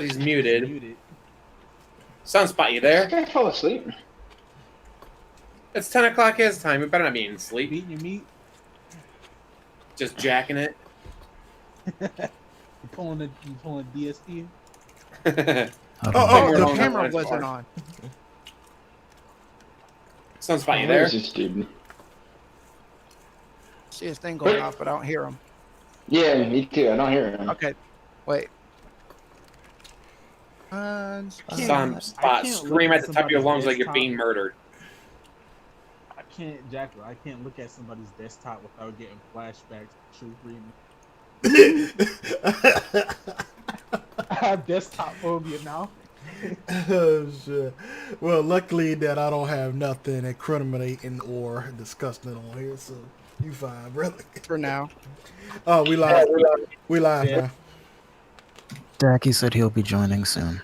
He's muted. Sunspot, you there? I can't fall asleep. It's 10 o'clock his time. You better not be eating sleep. Eating your meat. Just jacking it. You pulling DSP. Oh, the camera wasn't on. Sunspot, you Where there? is this dude? See his thing going off, but I don't hear him. Yeah, me too. I don't hear him. Okay, wait. Sunspot, scream at the top of your lungs like you're being murdered. I can't, Jackal. I can't look at somebody's desktop without getting flashbacks to True Green. I have desktop phobia now. Oh shit. Well, luckily that I don't have nothing incriminating or disgusting on here, so you fine, brother. For now. Oh, we live. We live now. Jackie said he'll be joining soon.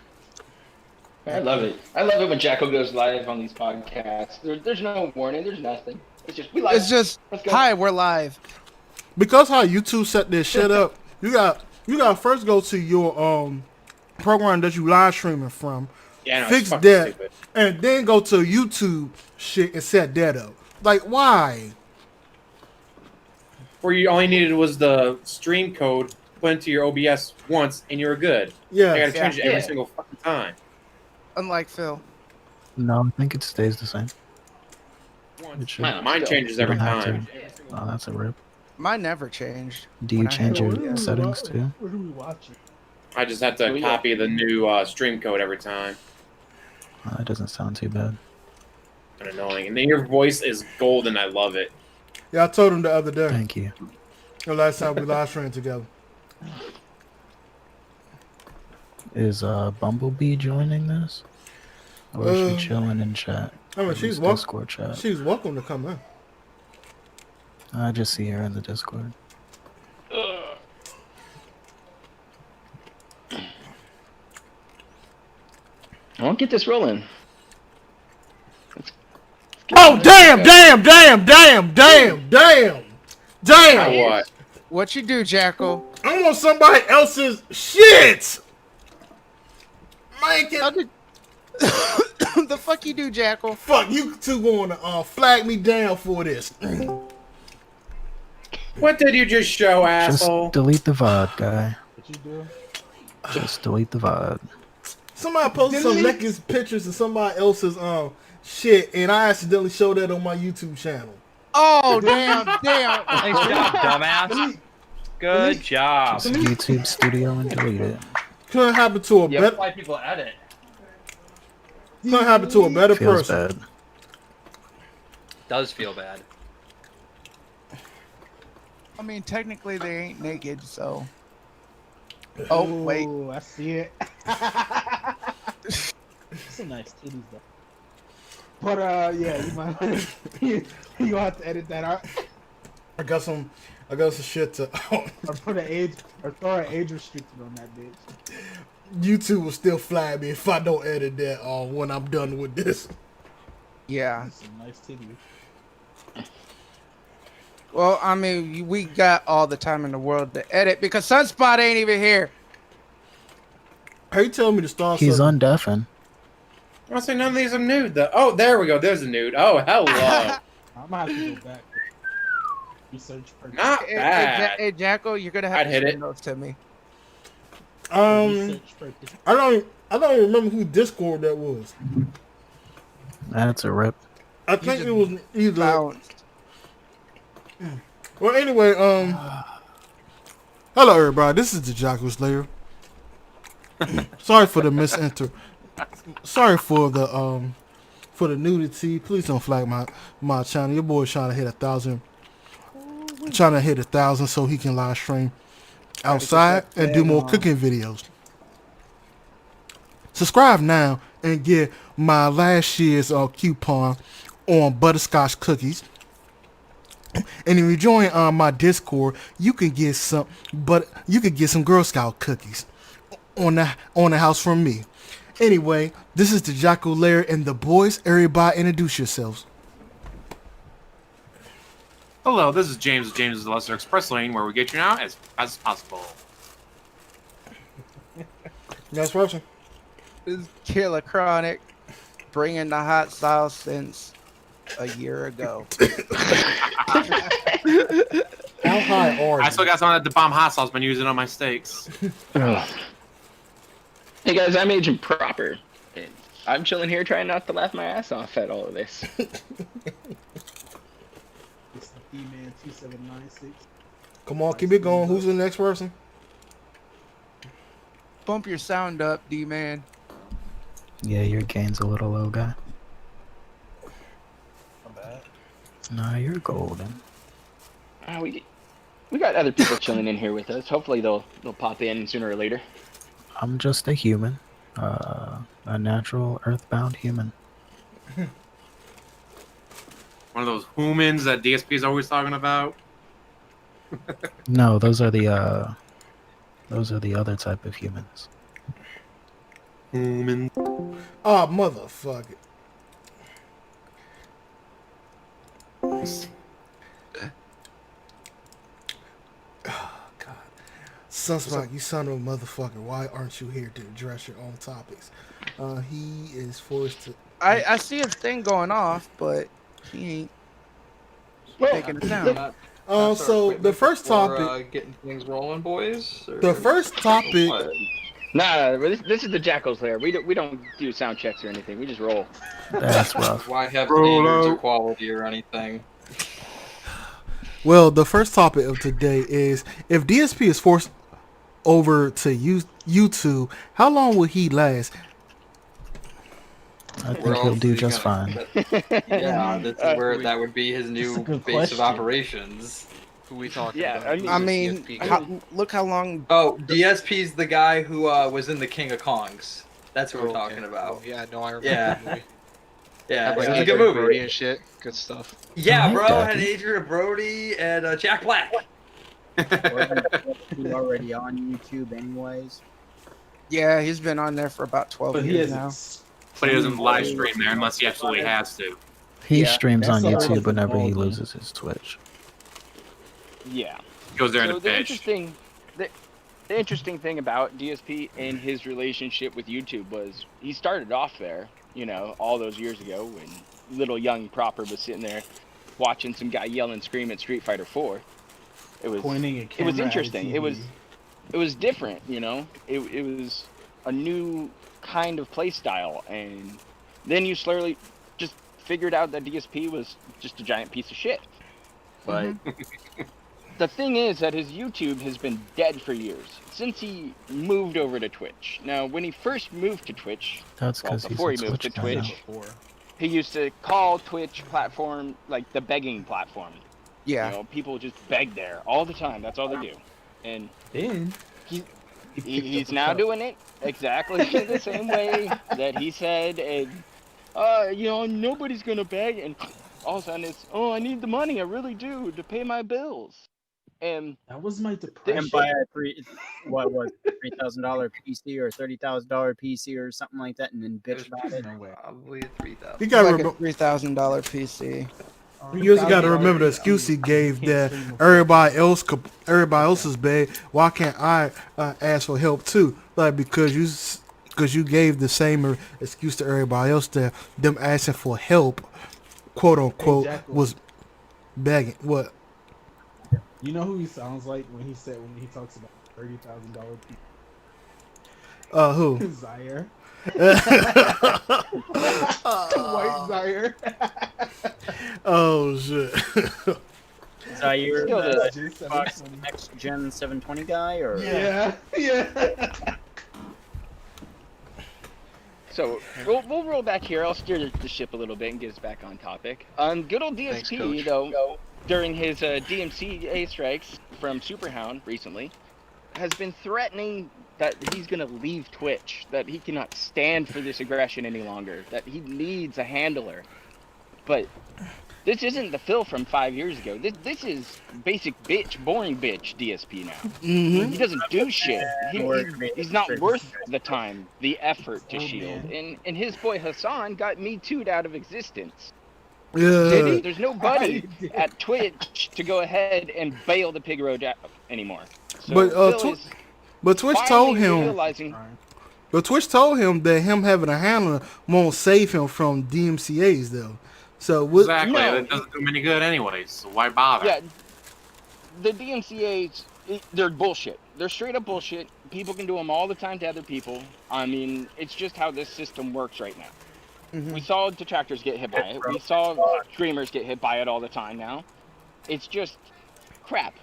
I love it. I love it when Jackal goes live on these podcasts. There's no warning. There's nothing. It's just we live. It's just hi, we're live. Because how YouTube set this shit up, you got first go to your program that you live streaming from, Yeah, no, fix it's that, stupid. and then go to YouTube shit and set that up. Like, why? Where you only needed was the stream code put into your OBS once, and you were good. Yeah. I gotta change it every Yeah. single fucking time. Unlike Phil. No, I think it stays the same. Once. It should. Mine changes every You don't have time. Oh, that's a rip. Mine never changed. Do you When I change had your OBS. settings too? What are we watching? I just have to Oh, yeah. copy the new stream code every time. Oh, that doesn't sound too bad. And annoying. And then your voice is golden. I love it. Yeah, I told him the other day. Thank you. The last time we live streamed together. Is Bumblebee joining this? Or is she chilling in chat? I mean, At she's least welcome. Discord chat. She's welcome to come in. I just see her in the Discord. I won't get this rolling. Oh, damn! What? What you do, Jackal? I want somebody else's shit. Man, How did the fuck you do, Jackal? fuck you two going to flag me down for this. What did you just show, Just asshole? delete the VOD, guy. What you do? Just delete the VOD. Somebody posted some naked pictures of somebody else's shit, and I accidentally showed that on my YouTube channel. Oh damn! Nice job, dumbass. Good job. Just YouTube Studio and delete it. Couldn't happen to a Yeah, better. why people edit? Couldn't happen to a better Feels person. bad. Does feel bad. I mean, technically they ain't naked, so. Oh wait. Ooh, I see it. Some nice titties though. But yeah, you might you gonna have to edit that out. I got some shit to. Or put an age or throw an age restricted on that bitch. YouTube will still flag me if I don't edit that when I'm done with this. Yeah. Some nice titties. Well, I mean, we got all the time in the world to edit because Sunspot ain't even here. How you telling me to start He's something? undeafened. I say none of these are nude. Though. Oh, there we go. There's a nude. Oh, hello. I might have to go back. Research for Not bad. Hey, Jackal, you're gonna have I'd to hit send it. those to me. research purpose. I don't even remember who Discord that was. That's a rip. I think just it was either. Bounced. Well, anyway, hello everybody. This is the Jackal Slayer. Sorry for the Sorry for the nudity. Please don't flag my channel. Your boy's trying to hit 1,000. Trying to hit 1,000 so he can live stream outside and do more cooking videos. Subscribe now and get my last year's coupon on butterscotch cookies. And if you join my Discord, you can get some Girl Scout cookies on the house from me. Anyway, this is the Jackal Lair and the boys. Everybody introduce yourselves. Hello, this is James of James' Lesser Express Lane, where we get you now as fast as possible. Next person. This Killer Chronic, bringing the hot sauce since a year ago. How high are you? I still got some of the bomb hot sauce been using on my steaks. Ugh. Hey guys, I'm Agent Proper. And I'm chilling here trying not to laugh my ass off at all of this. It's the D-Man 2796. Come on, keep it going. Who's the next person? Bump your sound up, D-Man. Yeah, your gain's a little low, guy. Nah, you're golden. We got other people chilling in here with us. Hopefully they'll pop in sooner or later. I'm just a human. A natural earthbound human. One of those humans that DSP is always talking about. No, those are the other type of humans. Human. Oh, motherfucker. Oh, God. Sunspot, you son of a motherfucker. Why aren't you here to address your own topics? He is forced to... I see his thing going off, but he ain't taking it down. So the first topic... getting things rolling, boys? Or... The first topic... Nah, this is the Jackal's lair. We don't do sound checks or anything. We just roll. That's rough. Why have standards or quality or anything? Well, the first topic of today is, if DSP is forced over to YouTube, how long will he last? I think he'll do just fine. Yeah, that's where that would be his new base of operations. Who we talking Yeah, about? I mean, DSP? look how long. Oh, DSP's the guy who was in the King of Kongs. That's who we're talking about. Oh, yeah, no, I remember Yeah. that movie. Yeah, Had, like, it was a good Adrian Brody movie. and shit. Good stuff. Yeah, Oh, bro, okay. had Adrian Brody and Jack Black. He's already on YouTube, anyways. Yeah, he's been on there for about 12 But he years has now. But he doesn't live stream there unless he absolutely has to. He Yeah, streams on that's already YouTube whenever he involved, loses his Twitch. Yeah. He goes there in So the the pitch. the interesting thing about DSP and his relationship with YouTube was he started off there, you know, all those years ago when little young Proper was sitting there watching some guy yell and scream at Street Fighter 4. It was pointing a it camera was at a interesting. It TV. was different, you know. It was a new kind of play style, and then you slowly just figured out that DSP was just a giant piece of shit. But the thing is that his YouTube has been dead for years since he moved over to Twitch. Now, when he first moved to Twitch, That's because before he's he a moved to Twitch guy Twitch, now. he used to call Twitch platform like the begging platform. Yeah. You know, people just beg there all the time. That's all they do. And Then he's now doing it exactly the same way that he said, and you know, nobody's gonna beg, and all of a sudden it's, oh, I need the money, I really do, to pay my bills. And that was my And depression. buy a $3,000 PC or $30,000 PC or something like that, and then bitch about it. No way. Probably 3,000. You gotta Like a remember, $3,000 PC. you also gotta remember the excuse he gave that everybody else's bad. Why can't I ask for help too? Like because you gave the same excuse to everybody else that them asking for help, quote unquote, Jackal. was begging. What? You know who he sounds like when he talks about $30,000 Who? people? Zaire. White Zaire. Oh shit. Zaire, Still the Just Xbox 720. Next Gen 720 guy, or Yeah. so we'll roll back here. I'll steer the ship a little bit and get us back on topic. Good old Thanks, DSP, Coach. though, during his DMCA strikes from Superhound recently, has been threatening that he's going to leave Twitch, that he cannot stand for this aggression any longer, that he needs a handler. But this isn't the Phil from 5 years ago. This is basic bitch, boring bitch DSP now. Mm-hmm. He doesn't do shit. He's not worth the time, the effort to Oh, shield. man. And his boy Hassan got Me Too'd out of existence. Yeah. There's nobody at Twitch to go ahead and bail the pig road out anymore. So But, Phil Twi- is But Twitch told finally him. realizing, But Twitch told him that him having a handler won't save him from DMCA's though. So what? Exactly. No, That doesn't do him any good anyways. So why bother? Yeah, the DMCA's, they're bullshit. They're straight up bullshit. People can do them all the time to other people. I mean, it's just how this system works right now. We saw detractors get hit by it. We saw streamers get hit by it all the time now. It's just crap.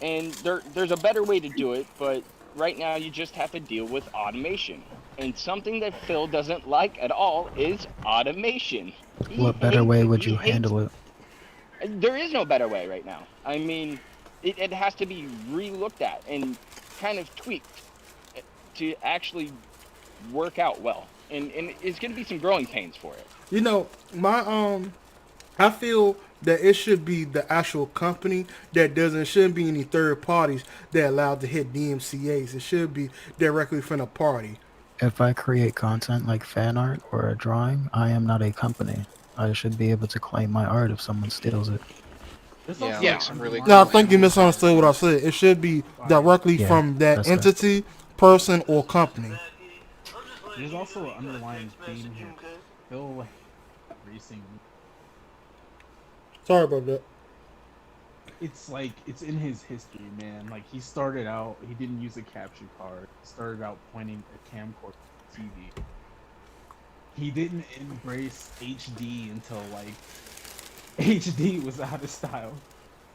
And there's a better way to do it, but right now you just have to deal with automation. And something that Phil doesn't like at all is automation. What better way would you handle it? There is no better way right now. I mean, it has to be re-looked at and kind of tweaked to actually work out well. And it's going to be some growing pains for it. You know, I feel that it should be the actual company that shouldn't be any third parties that allowed to hit DMCA's. It should be directly from the party. If I create content like fan art or a drawing, I am not a company. I should be able to claim my art if someone steals it. Yeah, like some really No, I cool think you misunderstood what I said. It should be directly from that that's right. entity, person, or company. There's also an underlying theme here. Phil racing. Sorry about that. It's like it's in his history, man. Like he started out, he didn't use a capture card. He started out pointing a camcorder to TV. He didn't embrace HD until like HD was out of style.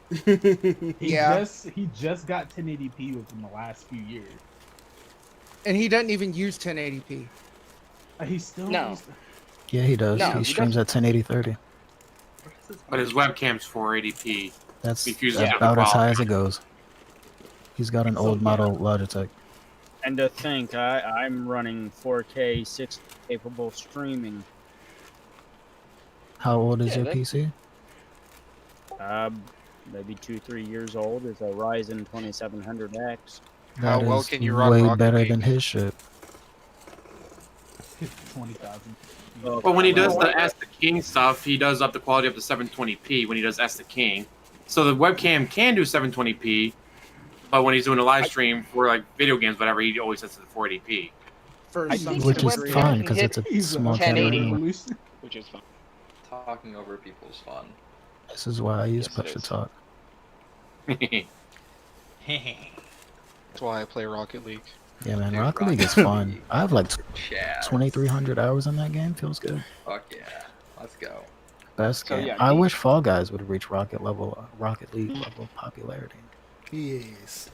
He just got 1080p within the last few years. And he doesn't even use 1080p. He still No. Yeah, he does. No, he he streams at 1080/30. But his webcam's 480p. That's Refuses to about as high qualify. as it goes. He's got an old model Logitech. And to think, I'm running 4K 60 capable streaming. How old is Yeah, your that- PC? Maybe 2-3 years old. It's a Ryzen 2700X. How That well is can you run way Rocket better League? than his shit. 20,000. Well, when he does the Ask the King stuff, he does up the quality up to 720p when he does Ask the King. So the webcam can do 720p, but when he's doing a live stream for like video games, whatever, he always sets it to 480p. For I some think Which the is webcam fine can because hit it's a small 1080. camera. Which is fine. Talking over people is fun. This is why I use Yes, it push to is. talk. That's why I play Rocket League. Yeah, man, Dude, Rocket League is Rocket fun. League. I have like Chad. 2,300 hours in that game. Feels good. Fuck yeah. Let's go. Best So, game. yeah, I he- wish Fall Guys would reach Rocket League level popularity. Yes.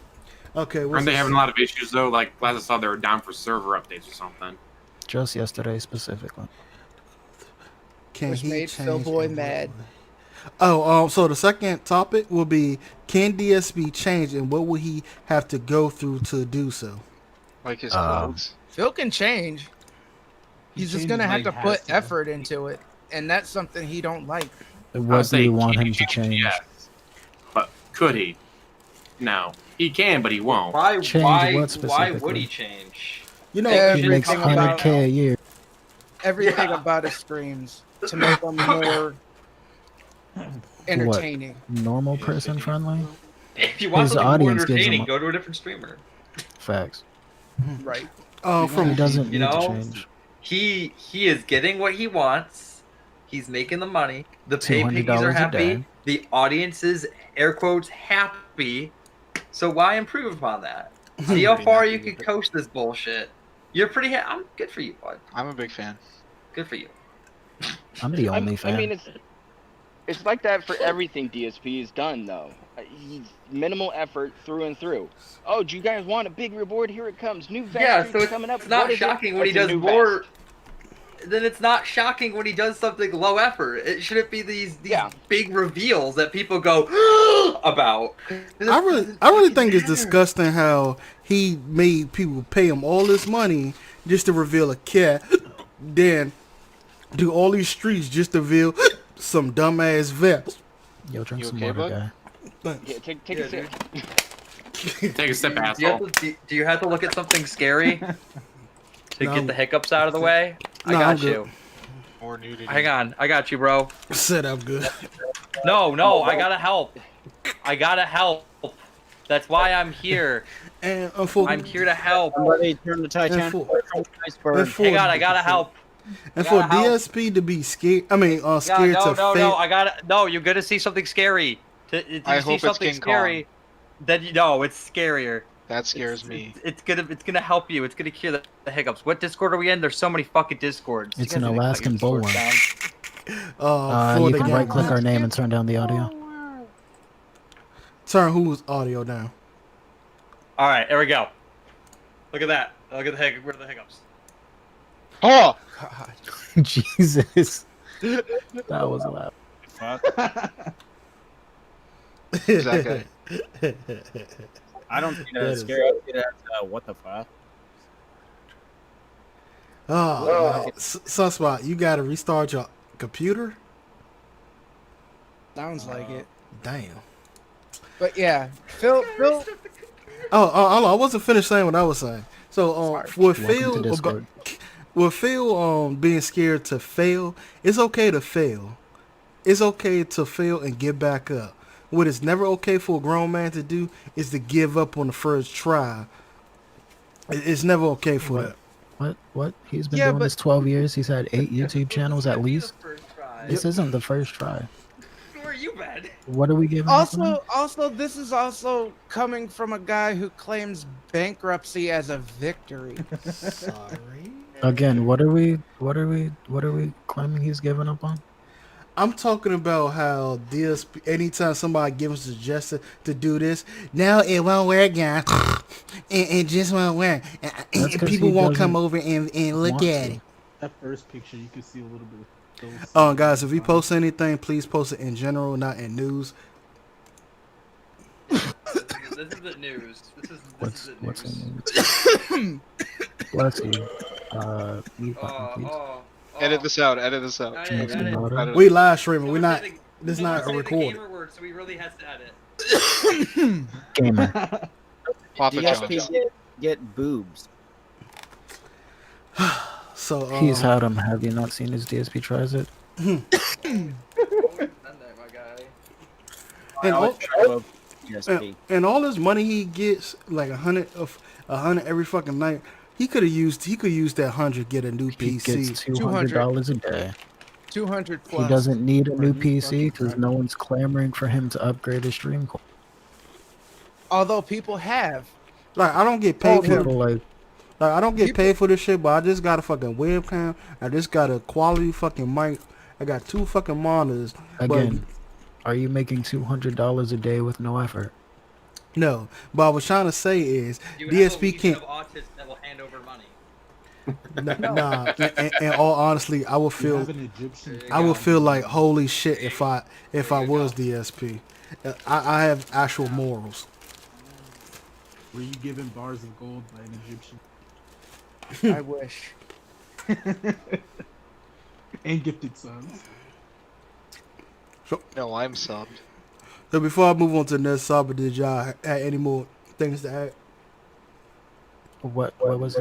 Okay. Aren't they having a lot of issues though? Like last I saw, they were down for server updates or something. Just yesterday specifically. Can Which he made change Philboy and mad. so the second topic will be, can DSP change and what will he have to go through to do so? Like his Um, clothes. Phil can change. He's just changes gonna have like to put has to. effort into it, and that's something he don't like. I would What do say you want can him he to change? Yes. But could he? No. He can, but he won't. Why? Change Why? what Why would specifically? he change? You know, Yeah, He makes Everything about- 100K a year. Everything Yeah. about his streams to make them more entertaining. Normal person friendly? If you want His something more audience gives him entertaining, a- go to a different streamer. Facts. Right. from He doesn't You need to know? change. He is getting what he wants. He's making the money. The pay piggies $200 are a happy. day. The audience is air quotes happy. So why improve upon that? See how far you can coast this bullshit. You're pretty. I'm good for you, bud. I'm a big fan. Good for you. I'm the only fan. I mean, it's like that for everything DSP has done, though. He's minimal effort through and through. Oh, do you guys want a big reward? Here it comes. New vest Yeah, streaks so it's coming up. not What is it? shocking when he It's a does new more. vest. Then it's not shocking when he does something low effort. It shouldn't be these Yeah. big reveals that people go about. I really think it's disgusting how he made people pay him all this money just to reveal a cat, then do all these streets just to reveal some dumbass vest. Yo, drink You some okay, water, bud? guy. Yeah, take a sip. Take a step, Do you, have asshole. to, do you have to look at something scary to No. get the hiccups out of the way? I No, I'm got good. you. More nudity. Hang on, I got you, bro. Said I'm good. No, I gotta help. I gotta help. That's why I'm here. And I'm here to help. Somebody turn the Titanic for- away from the iceberg. and for- Hang on, I gotta help. and I for gotta help. DSP to be scared, Yeah, scared no, to no, fail. no. I gotta. No, you're gonna see something scary. To I see hope it's something King scary, then you know it's scarier. That scares me. It's gonna help you. It's gonna cure the hiccups. What Discord are we in? There's so many fucking Discords. You It's guys an need to cut Alaskan your Discord bullworm. down. For You the can game. right click our name and turn down the audio. Turn whose audio down? All right, there we go. Look at that. Look at the hiccups. Where are the hiccups? Oh! God. Jesus. That was loud. Who's that guy? I don't think That that's is- scary. I think that's what the fuck. Oh, man. Sunspot, you gotta restart your computer? Sounds like it. Damn. But yeah, Phil. Oh, I wasn't finished saying what I was saying. So, with Welcome to Discord. Phil being scared to fail, it's okay to fail. It's okay to fail and get back up. What is never okay for a grown man to do is to give up on the first try. It's never okay for that. What? He's been Yeah, doing but- this 12 years. He's had 8 YouTube channels at least. First try. This isn't the first try. Where are you been? What are we giving up on? Also, this is also coming from a guy who claims bankruptcy as a victory. Sorry. Again, what are we claiming he's giving up on? I'm talking about how DSP, anytime somebody gives a suggestion to do this, no, it won't work, guys. It just won't work. That's 'cause People he won't come doesn't over and look want at to. it. That first picture, you can see a little bit of those. Guys, if you post anything, please post it in general, not in news. This isn't news. This What's isn't what's news. in Bless you. Mute button, please. Edit this out. Edit this out. Edit, Make some edit. louder. Edit it. We live streaming. We're not. Someone said This is someone not a said the recording. gamer word, so he really has to edit. Gamer. Papa John's. DSP get boobs. So He's had him. Have you not seen his DSP tries it? Done that, my guy. and all, DSP. and all this money he gets, like $100 every fucking night. He could use that 100 get a new He PC. gets $200 a day. 200 plus. He doesn't need a For new a new PC fucking because drive. no one's clamoring for him to upgrade his stream quality. Although people have. Like I don't get paid for People like I don't get paid for this shit, but I just got a fucking webcam. I just got a quality fucking mic. I got 2 fucking monitors. again. Are you making $200 a day with no effort? No, but I was trying to say is You have a DSP legion can't. of autists that will hand over money. Nah. And all honestly, I would You feel. have an Egyptian. I would feel like holy shit if I was DSP. I have actual morals. Were you given bars of gold by an Egyptian? I wish. And gifted sons. No, I'm subbed. So before I move on to the next topic, did y'all have any more things to add? What was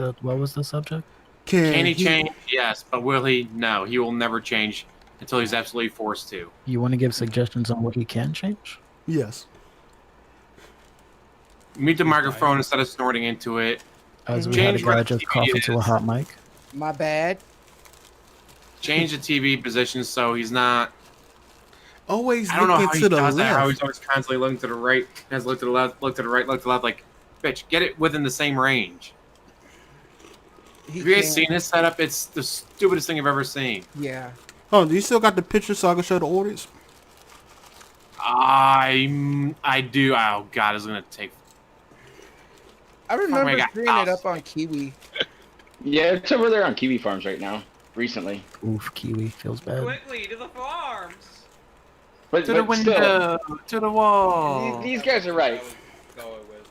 the subject? Can he change? Yes, but will he? No, he will never change until he's absolutely forced to. You want to give suggestions on what he can change? Yes. Mute the microphone instead of snorting into it. As we had a Change where guy the just TV cough into a is. hot mic. My bad. Change the TV position so he's not. Always I don't know looking how he to the does that. How left. he's always constantly looking to the right, has looked to the left, look to the right, look to the left. Like, bitch, get it within the same range. He Have you guys can't- seen his setup? It's the stupidest thing I've ever seen. Yeah. Oh, do you still got the picture so I can show the audience? I do. Oh god, it's gonna take. I remember God. seeing it up on Kiwi. Yeah, it's over there on Kiwi Farms right now. Recently, Oof, Kiwi feels bad. Quickly to the farms. but, To the but still, window, to the wall. these guys are right.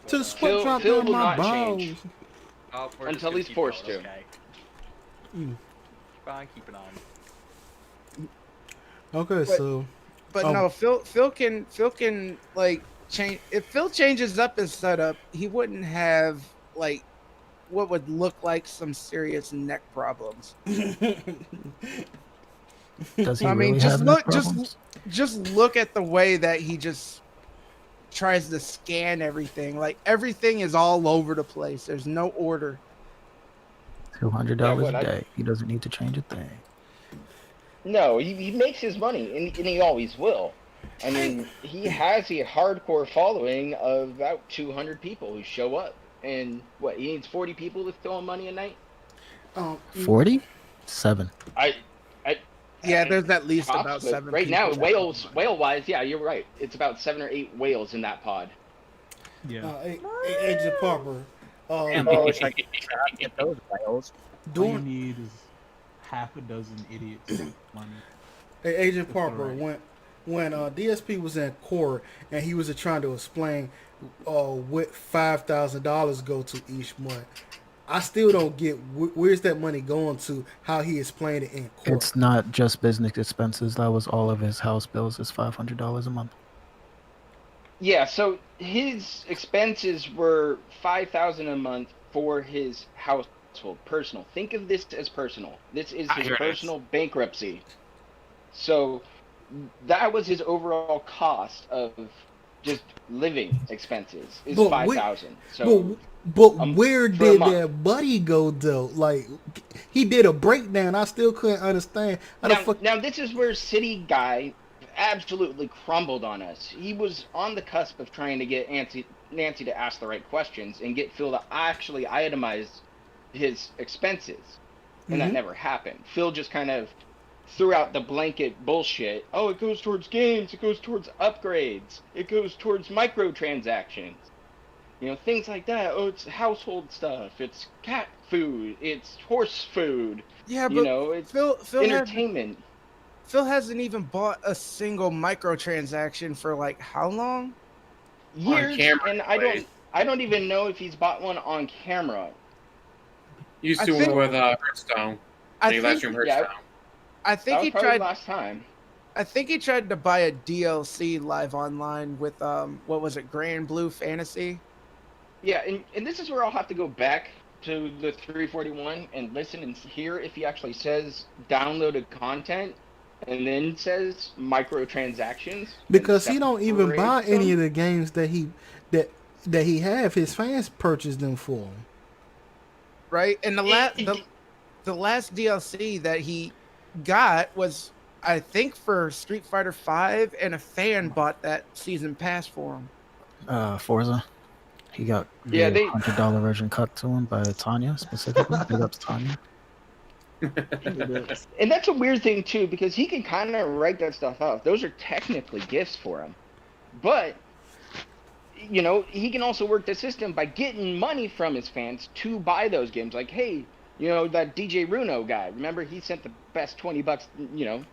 To the sweat Phil- drop Phil down will my not balls. change. Oh, we're just Until gonna he's keep forced going, to. Okay. Mm. Keep on keeping on. Okay, so But Oh. no, Phil can like change. If Phil changes up his setup, he wouldn't have like what would look like some serious neck problems. Does he I mean, really just have look- neck just- problems? Just look at the way that he just tries to scan everything. Like everything is all over the place. There's no order. $200 a day. He doesn't need to change a thing. No, he makes his money, and he always will. I mean, he has a hardcore following of about 200 people who show up. And what, he needs 40 people to throw him money a night? 40? 7. Yeah, there's at least Tops, about but 7 right now, people. whale-wise, yeah, you're right. It's about 7 or 8 whales in that pod. Yeah. Agent Parker. Damn, I wish I could get those whales. All you need is half a dozen idiots to make money. Hey, Agent That's Parker, right. when DSP was in court and he was trying to explain what $5,000 go to each month, I still don't get where's that money going to. How he explained it in court. It's not just business expenses. That was all of his house bills. It's $500 a month. Yeah, so his expenses were $5,000 a month for his household, personal. Think of this as personal. This is his personal bankruptcy. So that was his overall cost of just living expenses is $5,000. So, but where did that money go though? Like he did a breakdown. I still couldn't understand. Now this is where City Guy absolutely crumbled on us. He was on the cusp of trying to get Nancy to ask the right questions and get Phil to actually itemize his expenses, and that never happened. Phil just kind of threw out the blanket bullshit. Oh, it goes towards games, it goes towards upgrades, it goes towards microtransactions. You know, things like that. Oh, it's household stuff, it's cat food, it's horse food. Yeah, but you know, it's Phil entertainment. Phil hasn't even bought a single microtransaction for like how long? Years, and I don't even know if he's bought one on camera. Used to with Hearthstone. Live stream Hearthstone. I think he tried last time. I think he tried to buy a DLC live online with what was it, Grand Blue Fantasy? Yeah, and this is where I'll have to go back to the 341 and listen and hear if he actually says downloaded content and then says microtransactions. Because he don't even buy any of the games that he have. His fans purchase them for him. Right? And the last DLC that he got was, I think, for Street Fighter V, and a fan bought that season pass for him. Forza. He got the $100 version cut to him by Tanya specifically. Big ups Tanya. And that's a weird thing too, because he can kind of write that stuff off. Those are technically gifts for him, but you know, he can also work the system by getting money from his fans to buy those games. Like, hey, you know, that DJ Runo guy, remember he sent the best $20, you know,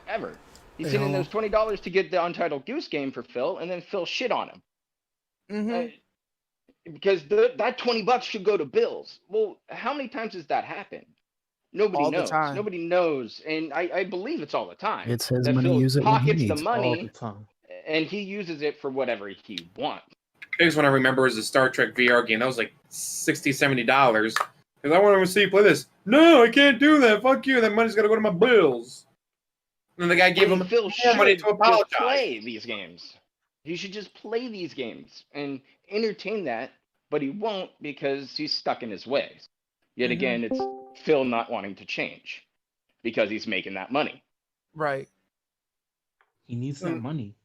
ever. He sent in those $20 to get the Untitled Goose Game for Phil, and then Phil shit on him. Because that $20 should go to bills. Well, how many times has that happened? Nobody knows. Nobody knows, and I believe it's all the time. It's his that money. Phil Use it when he pockets needs. the money, all the time. and he uses it for whatever he wants. Biggest one I remember is the Star Trek VR game. That was like $60, $70. Because I want to see you play this. No, I can't do that. Fuck you. That money's got to go to my bills. And then the guy gave him Phil more money to apologize. Play these games. He should just play these games and entertain that, but he won't because he's stuck in his ways. Yet again, it's Phil not wanting to change because he's making that money. Right. He needs that money.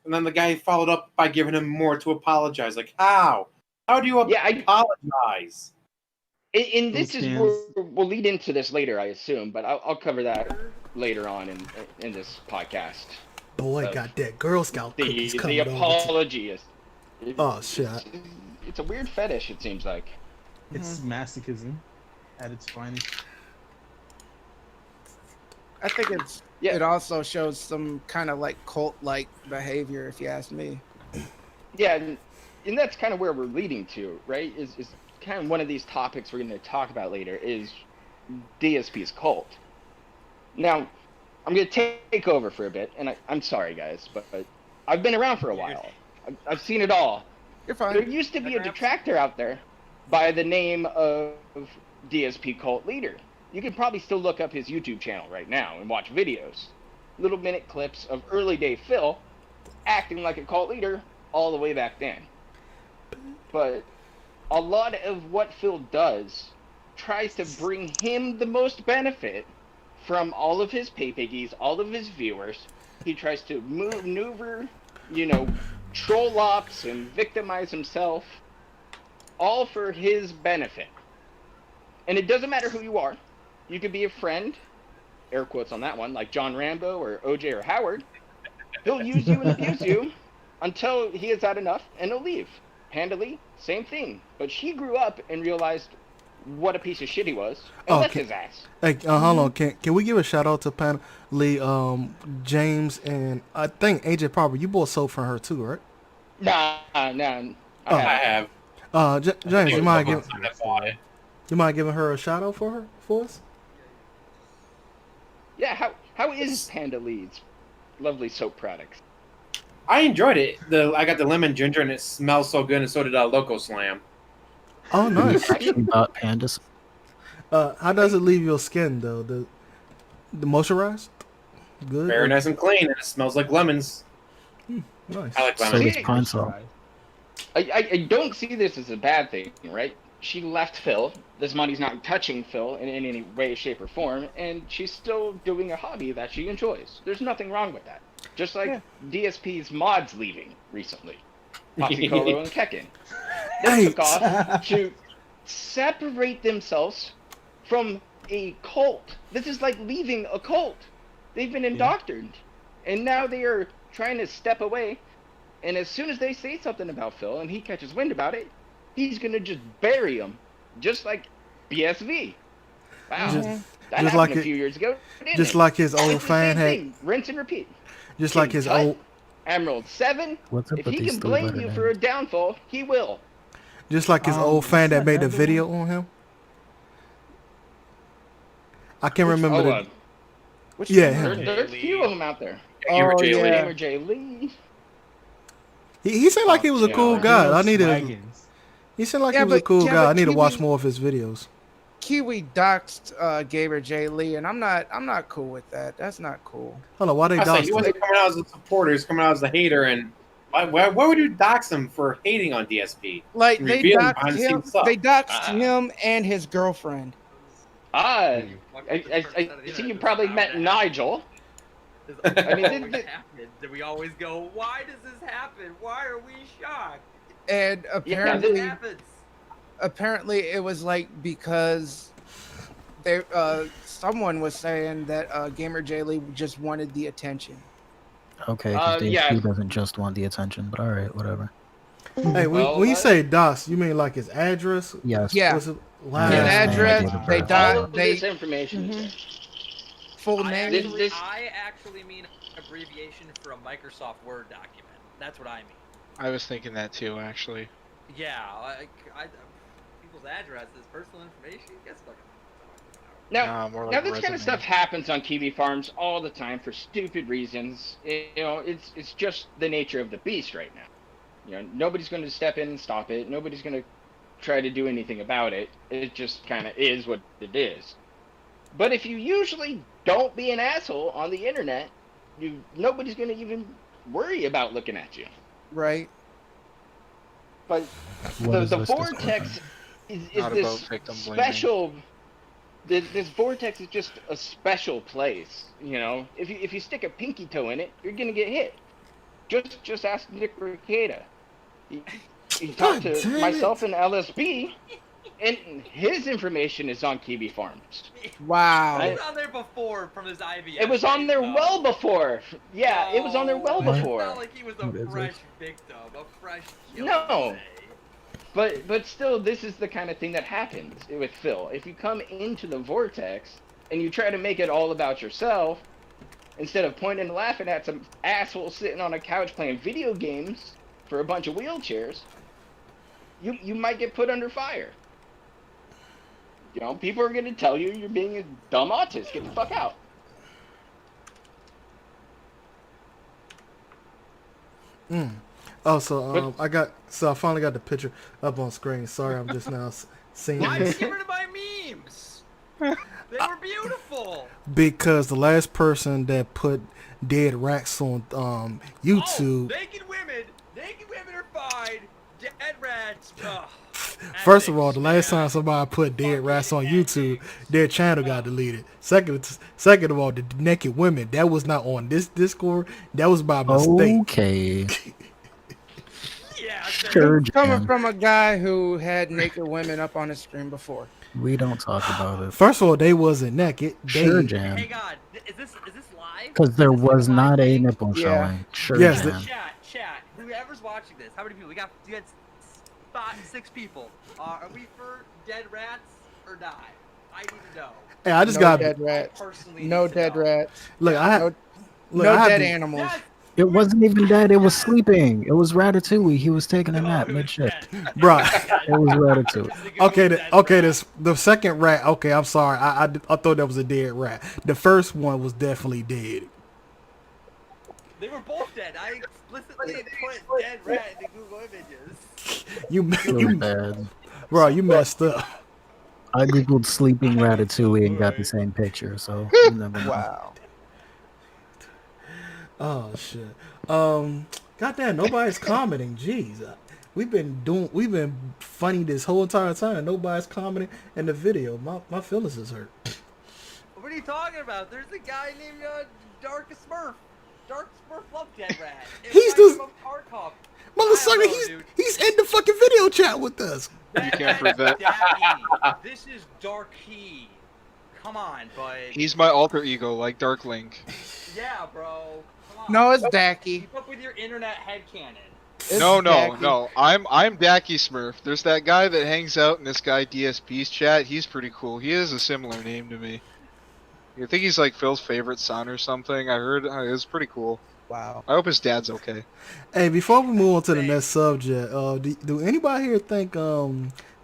And then the guy followed up by giving him more to apologize. Like, how? How do you apologize? And this is where we'll lead into this later, I assume, but I'll cover that later on in this podcast. Boy, got that Girl Scout cookies coming the apology is. Oh shit! It's a weird fetish. It seems like. It's masochism at its finest. I think it also shows some kind of like cult-like behavior, if you ask me. Yeah, and that's kind of where we're leading to, right? Is kind of one of these topics we're going to talk about later is DSP's cult. Now, I'm going to take over for a bit, and I'm sorry, guys, but I've been around for a while. I've seen it all. You're fine. There used to be a detractor out there by the name of DSP Cult Leader. You can probably still look up his YouTube channel right now and watch videos. Little minute clips of early day Phil acting like a cult leader all the way back then. But a lot of what Phil does tries to bring him the most benefit from all of his pay piggies, all of his viewers. He tries to maneuver, troll ops and victimize himself, all for his benefit. And it doesn't matter who you are. You could be a friend, air quotes on that one, like John Rambo or OJ or Howard. He'll use you and abuse you until he has had enough and he'll leave. Handily, same thing. But she grew up and realized what a piece of shit he was and left his ass. Hey, hold on. Can we give a shout out to Pan Lee, James, and I think AJ Proper? You both sold for her too, right? Nah. I have. James, you mind giving her a shout out for us? Yeah, how is Panda Lee's lovely soap products? I enjoyed it. I got the lemon ginger, and it smells so good, and so did Loco Slam. Oh, nice. Actually bought pandas. How does it leave your skin though? The moisturized? Good. Very nice and clean, and it smells like lemons. Nice. I like So lemons. does Pine Sol. I don't see this as a bad thing, right? She left Phil. This money's not touching Phil in any way, shape, or form, and she's still doing a hobby that she enjoys. There's nothing wrong with that. Just like DSP's mods leaving recently. Poxicolo and Kekken. They took off to separate themselves from a cult. This is like leaving a cult. They've been indoctrined. And now they are trying to step away. And as soon as they say something about Phil and he catches wind about it, he's going to just bury him. Just like BSV. Wow. That happened like a few years ago. Just like his old fan had. Rinse and repeat. Just like his old. Emerald 7. What's up If with he these can three blame letter you names? for a downfall, he will. Just like his old fan that made a video on him. I can't remember the. Which Yeah, one? him. There's a few of them out there. Yeah. Jay Lee. He seemed like he was a cool guy. I need to. Wagons. He seemed like Yeah, he was a but- cool yeah, guy. but I need to watch Kiwi- more of his videos. Kiwi doxed Gamer J Lee, and I'm not cool with that. That's not cool. Hold on, why they I say doxed he him? wasn't coming out as a supporter; he's coming out as a hater. And why would you dox him for hating on DSP? Like they Revealing doxed behind the him. scenes stuff. They doxed him and his girlfriend. I see you probably met Nigel. I mean, Did we always go, why does this happen? Why are we shocked? And Yeah, apparently, this happens. apparently it was like because they someone was saying that Gamer J Lee just wanted the attention. Okay, because yeah. DSP doesn't just want the attention, but alright, whatever. Hey, Well, when you say dox, you mean like his address? Yes. Yeah. What's it? His Wow. Yeah. address, Yeah. they all died. of They this information. full I name. actually mean abbreviation for a Microsoft Word document. That's what I mean. I was thinking that too, actually. Yeah, people's addresses, personal information. Guess what? Now, More like now this kind resume. of stuff happens on TV farms all the time for stupid reasons. It's just the nature of the beast right now. Nobody's going to step in and stop it. Nobody's going to try to do anything about it. It just kind of is what it is. But if you usually don't be an asshole on the internet, nobody's going to even worry about looking at you. Right. But What is the this vortex is Not this about victim blaming. special. This vortex is just a special place. If you stick a pinky toe in it, you're gonna get hit. Just ask Nick Ricada. He talked God to damn myself and LSB, and his information is on Kiwi Farms. Wow. It was on there before from his IBM. It was on there days, well though. before. Yeah, it was on there well No, before. It's not like he was a What is fresh this? victim, a fresh kill. No. But still, this is the kind of thing that happens with Phil. If you come into the vortex and you try to make it all about yourself, instead of pointing and laughing at some asshole sitting on a couch playing video games for a bunch of wheelchairs, you might get put under fire. People are going to tell you you're being a dumb autist. Get the fuck out. Oh, so I finally got the picture up on screen. Sorry, I'm just now seeing Why did it. you get rid of my memes? They were beautiful. Because the last person that put dead rats on YouTube. Naked women are fine. Dead rats. First of all, the last time somebody put dead rats on YouTube, their channel got deleted. Second of all, the naked women, that was not on this Discord. That was by mistake. Okay. Yeah. Sure, Coming Jan. from a guy who had naked women up on his screen before. We don't talk about it. First of all, they wasn't naked. Sure, They, Jan. Hang on. Is this live? Because there Is this was live not a thing? nipple Yeah. showing. Sure, Yes, Jan. Chat. Whoever's watching this, how many people? You got 6 people. Are we for dead rats or not? I need to know. hey, I just No got dead rats. Personally, No need to dead know. rats. look. I had No, look. no I had dead to- animals. Yes. It wasn't even dead. It was sleeping. It was Ratatouille. He was taking a No, nap it was mid-shift. dead. Bruh. It was Ratatouille. Okay, the second rat. Okay, I'm sorry. I thought that was a dead rat. The first one was definitely dead. They were both dead. I explicitly put dead rat into Google Images. So bad. Bro, you messed up. I googled sleeping Ratatouille and got the same picture. So you never know. Wow. Oh shit. Goddamn, nobody's commenting. Jeez, we've been funny this whole entire time. Nobody's commenting in the video. My feelings is hurt. What are you talking about? There's a guy named Dark Smurf. Dark Smurf loved dead rat. He's the- Tarkov. Motherfucker, he's in the fucking video chat with us. You can't prove that. This is Dark Key. Come on, bud. He's my alter ego, like Dark Link. Yeah, bro. Come on. No, it's Dacky. Keep up with your internet headcanon. It's No. Dacky. I'm Dacky Smurf. There's that guy that hangs out in this guy DSP's chat. He's pretty cool. He has a similar name to me. I think he's like Phil's favorite son or something. I heard it was pretty cool. Wow. I hope his dad's okay. Hey, before we move on to the next subject, do anybody here think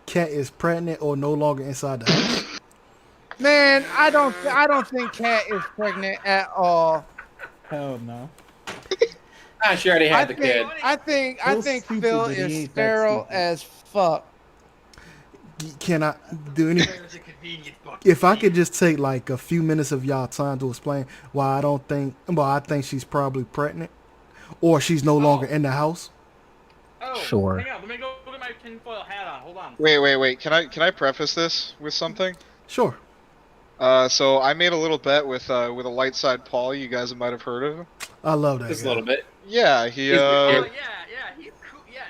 Kat is pregnant or no longer inside the house? Man, I don't think Kat is pregnant at all. Hell no. She already had the think, kid. I think Phil's Phil stupid, but he is ain't that sterile stupid. as fuck. Can I do any? There's a convenient fucking If I could just take like a few minutes of y'all time to explain why I think she's probably pregnant, or she's no longer in the house. Oh, Sure. hang on. Let me go get my tinfoil hat on. Hold on. Wait. Can I preface this with something? Sure. So I made a little bet with a light side Paul. You guys might have heard of him. I love that. Just a guy. little bit. Yeah, he He's the Oh kid. yeah. He's cool. Yeah.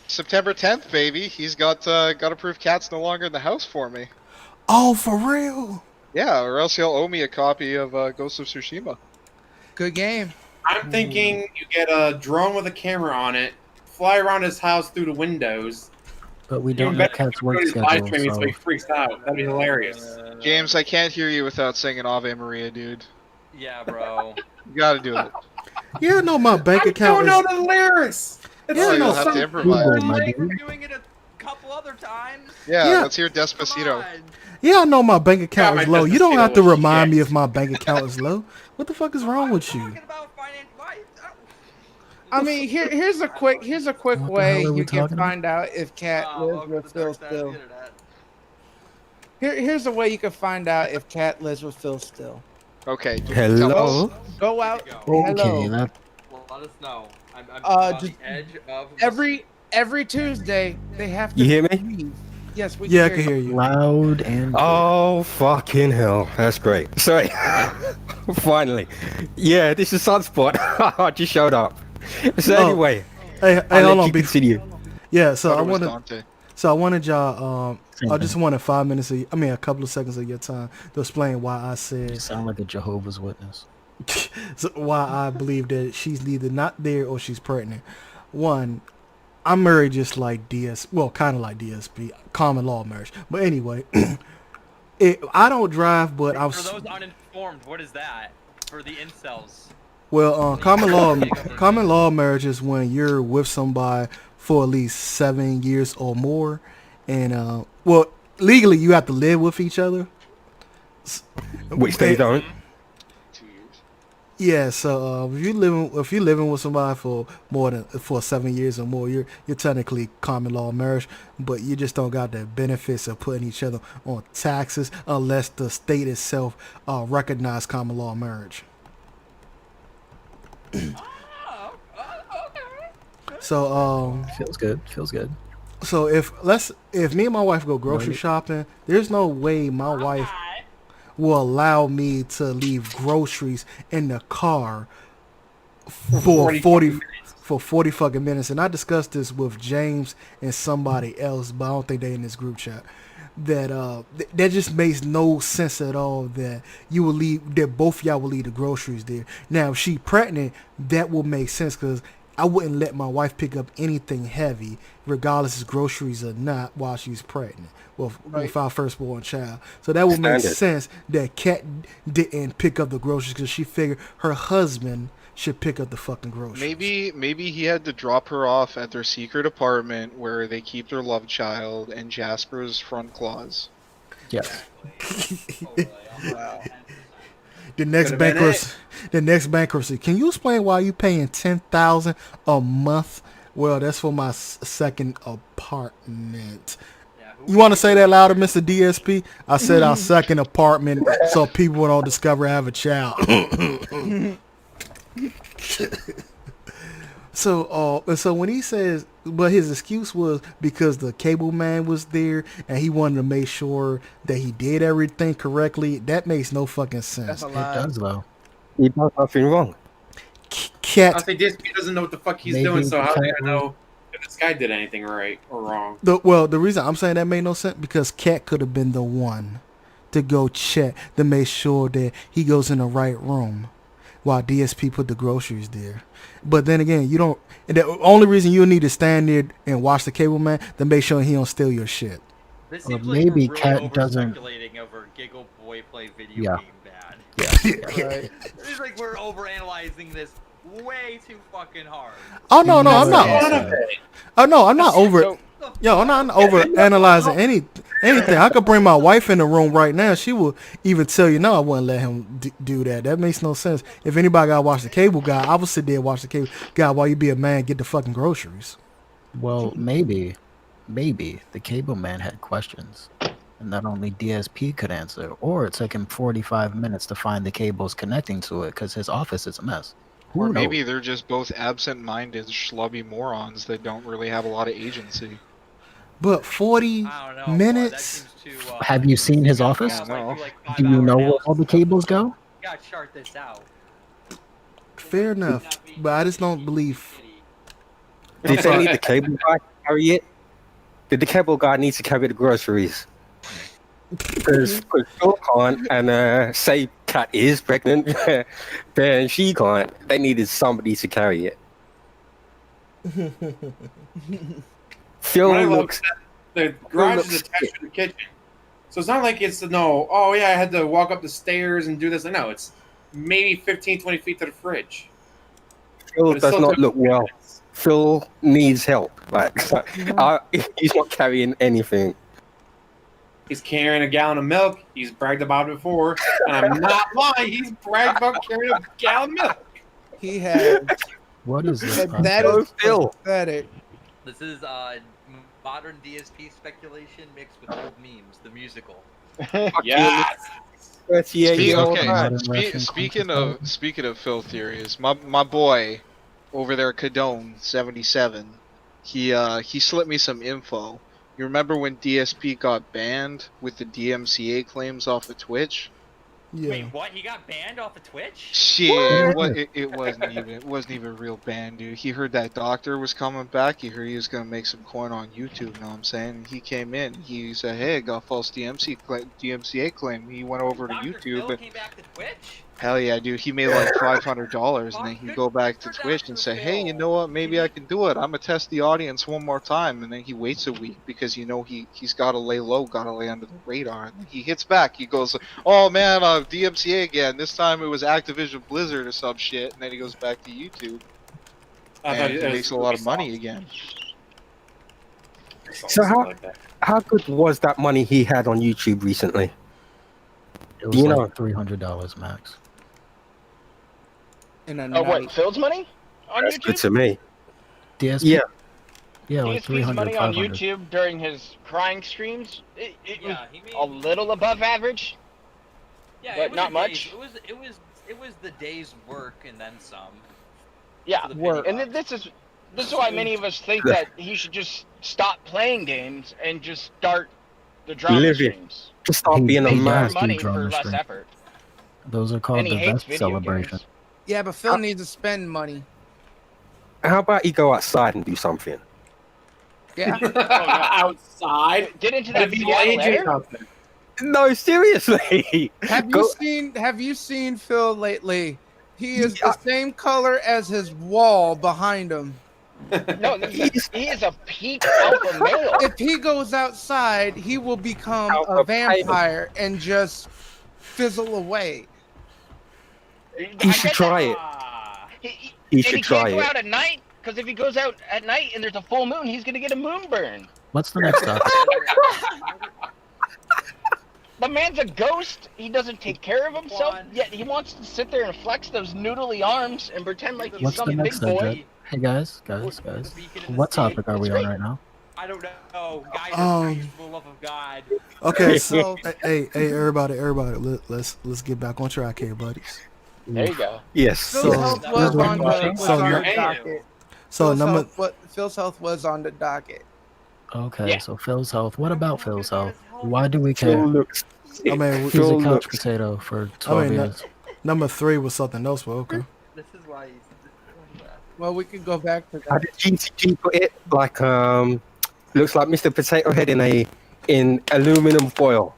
September 10th, baby. He's got to prove Cat's no longer in the house for me. Oh, for real? Yeah, or else he'll owe me a copy of Ghost of Tsushima. Good game. I'm thinking you get a drone with a camera on it, fly around his house through the windows. But we You don't know bet Cat's you work go to his live schedule, streaming so so he freaks out. That'd be hilarious. James, I can't hear you without singing Ave Maria, dude. Yeah, bro. You gotta do it. Yeah, no, my bank I account don't is. know the lyrics. It's Yeah, Oh, no, you'll have some- to improvise. Google, my Like, we're dude. doing it a couple other times. Yeah, Yeah. let's hear Come Despacito. on. Yeah, I know my bank account Yeah, is my low. You don't have to Despacito was remind me shit. if my bank account is low. What the fuck is wrong with you? Talking about finance. Why? I mean, here's a quick What the way hell are we you can talking about? find out if Cat lives welcome with to the Phil dark side of still. the internet. Here's a way you can find out if Cat lives with Phil still. Okay. tell Hello? us. Go out. Go. Okay, Hello. that Well, let us know. I'm just on the edge of Every Tuesday they have to. You hear me? leave. Yes, we Yeah, I can can hear hear you. you. loud and Oh, fucking hell. That's great. Sorry. Finally. Yeah, this is Sunspot. I just showed up. So Oh. anyway, Hey, I'll hold let on. you continue. Yeah, so Thought I it was wanted. Dante. So I wanted y'all. Same I thing. just wanted 5 minutes. A couple of seconds of your time to explain why I You said sound like a Jehovah's Witness. why I believe that she's either not there or she's pregnant. One, I'm married just like kind of like DSP, common law marriage. But anyway, I don't drive, but I For was those uninformed, what is that? For the incels. common law marriage is when you're with somebody for at least 7 years or more, and legally you have to live with each other. Which they don't. 2 years. Yeah, so if you're living with somebody for 7 years or more, you're technically common law marriage, but you just don't got the benefits of putting each other on taxes unless the state itself recognize common law marriage. Oh, okay. So Feels good. Feels good. so if me and my wife go grocery Right. shopping, there's no way my wife Alright. will allow me to leave groceries in the car for 40 40 fucking minutes. for 40 fucking minutes. And I discussed this with James and somebody else, but I don't think they in this group chat. That that just makes no sense at all that you will leave that both y'all will leave the groceries there. Now if she pregnant, that will make sense because I wouldn't let my wife pick up anything heavy, regardless of groceries or not, while she's pregnant. Well, with our firstborn child. So that would make Standard. sense that Kat didn't pick up the groceries because she figured her husband should pick up the fucking groceries. Maybe he had to drop her off at their secret apartment where they keep their love child and Jasper's front claws. Yes. Wow. The next Could've been bankruptcy. The next bankruptcy. Can you explain why you paying $10,000 a month? Well, that's for my second apartment. Yeah, You want to say that louder, Mr. DSP? I said our second apartment, so people don't discover I have a child. So when he says, but his excuse was because the cable man was there and he wanted to make sure that he did everything correctly. That makes no fucking sense. That's a It lie. does though. He does nothing wrong. I Cat. think DSP doesn't know what the fuck he's Maybe doing, so how do Cat you know if this guy did anything right or wrong? The reason I'm saying that made no sense because Cat could have been the one to go check to make sure that he goes in the right room while DSP put the groceries there. But then again, you don't. And the only reason you need to stand there and watch the cable man to make sure he don't steal your shit. This Or seems maybe like we're Cat really over doesn't- speculating over Giggle Boy play video Yeah. game bad. Right. It seems like we're overanalyzing this way too fucking hard. Oh no, no, I'm That's not. what he Oh no, I'm not over. So, Yo, I'm not over analyzing anything. I could bring my wife in the room right now. She will even tell you, no, I wouldn't let him do that. That makes no sense. If anybody got to watch the cable guy, I would sit there and watch the cable guy while you be a man get the fucking groceries. Well, maybe the cable man had questions, and not only DSP could answer, or it took him 45 minutes to find the cables connecting to it because his office is a mess. Who Or knows? maybe they're just both absent-minded, schlubby morons that don't really have a lot of agency. But 40 I don't know. Boy, that minutes? seems too, Have you seen his office? yeah, like, do, like, Do you 5-hour know where analysis all the of something. cables go? You gotta chart this out. Fair enough. But I just don't believe. Did they need the cable guy to carry it? Did the cable guy need to carry the groceries? Because Phil can't, and say Kat is pregnant, then she can't. They needed somebody to carry it. Phil When I look, looks. the garage looks is attached to the kitchen, so it's not like it's no. Oh yeah, I had to walk up the stairs and do this. No, it's maybe 15, 20 feet to the fridge. Phil But it does still not took look well. minutes. Phil needs help. Like, he's not carrying anything. He's carrying a gallon of milk. He's bragged about it before, and I'm not lying. He's bragged about carrying a gallon of milk. He has. What is this? And that Oh, is Phil. pathetic. This is modern DSP speculation mixed with old memes, the musical. Yes. 38-year-old Okay, man. speaking of Phil theories, my boy over there, Cadone77, he slipped me some info. You remember when DSP got banned with the DMCA claims off of Twitch? Yeah. Wait, what? He got banned off of Twitch? Shit, it wasn't even real ban, dude. He heard that doctor was coming back. He heard he was gonna make some coin on YouTube. You know what I'm saying? And he came in. He said, "Hey, I got false DMCA claim." He went over to Dr. YouTube. Phil And, came back to Twitch? hell yeah, dude. He made like $500, and then he go back to Twitch and say, "Hey, you know what? Maybe I can do it. I'm gonna test the audience one more time." And then he waits a week because he's got to lay low, got to lay under the radar. And then he hits back. He goes, "Oh man, DMCA again. This time it was Activision Blizzard or some shit." And then he goes back to YouTube and he makes a lot of money again. So how good was that money he had on YouTube recently? It was You know- like $300 max. In a Oh, what? night. Phil's money on That's good YouTube? to me. DSP? Yeah. Yeah, like DSP's 300, money on 500. YouTube during his crying streams, it was Yeah, he made a little above average. yeah, but it was not a much. Day's, it was the day's work and then some Yeah, For the penny and box. this is why many of us think that he should just stop playing games and just start the drama Living. streams. Just stop being a Makes more man. does do money drama for less stream. effort. Those are And called he the hates vest video celebration. games. Yeah, but Phil needs to spend money. How about you go outside and do something? Yeah. Outside. Get into Gotta that be Seattle agent air. out there. No, seriously. Have you seen Phil lately? He is the same color as his wall behind him. No, he is a peak alpha male. If he goes outside, he will become a Alpha vampire and just fizzle away. He should try it. He should try can't go it. out at night because if he goes out at night and there's a full moon, he's gonna get a moonburn. What's the next topic? The man's a ghost. He doesn't take care of himself. Yet he wants to sit there and flex those noodly arms and pretend like he's What's the some big next boy. subject? Hey guys. What topic are we on right now? I don't know. Guys, for the love of God. Okay, so hey, everybody, let's get back on track here, buddies. There you go. Yes. Phil's health was on the docket. Phil's health was on the docket. Okay, Yeah. so Phil's health. What about Phil's health? Why do we care? I mean, He's a couch potato for 12 years. number 3 was something else, but okay. This is why he's. Well, we could go back to How that. did GTG put it? Like looks like Mr. Potato Head in aluminum foil.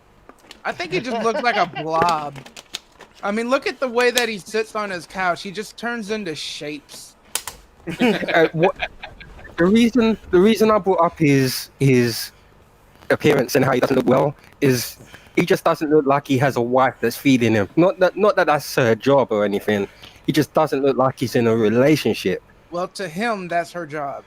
I think he just looks like a blob. I mean, look at the way that he sits on his couch. He just turns into shapes. The reason I brought up his appearance and how he doesn't look well is he just doesn't look like he has a wife that's feeding him. Not that that's her job or anything. He just doesn't look like he's in a relationship. Well, to him, that's her job.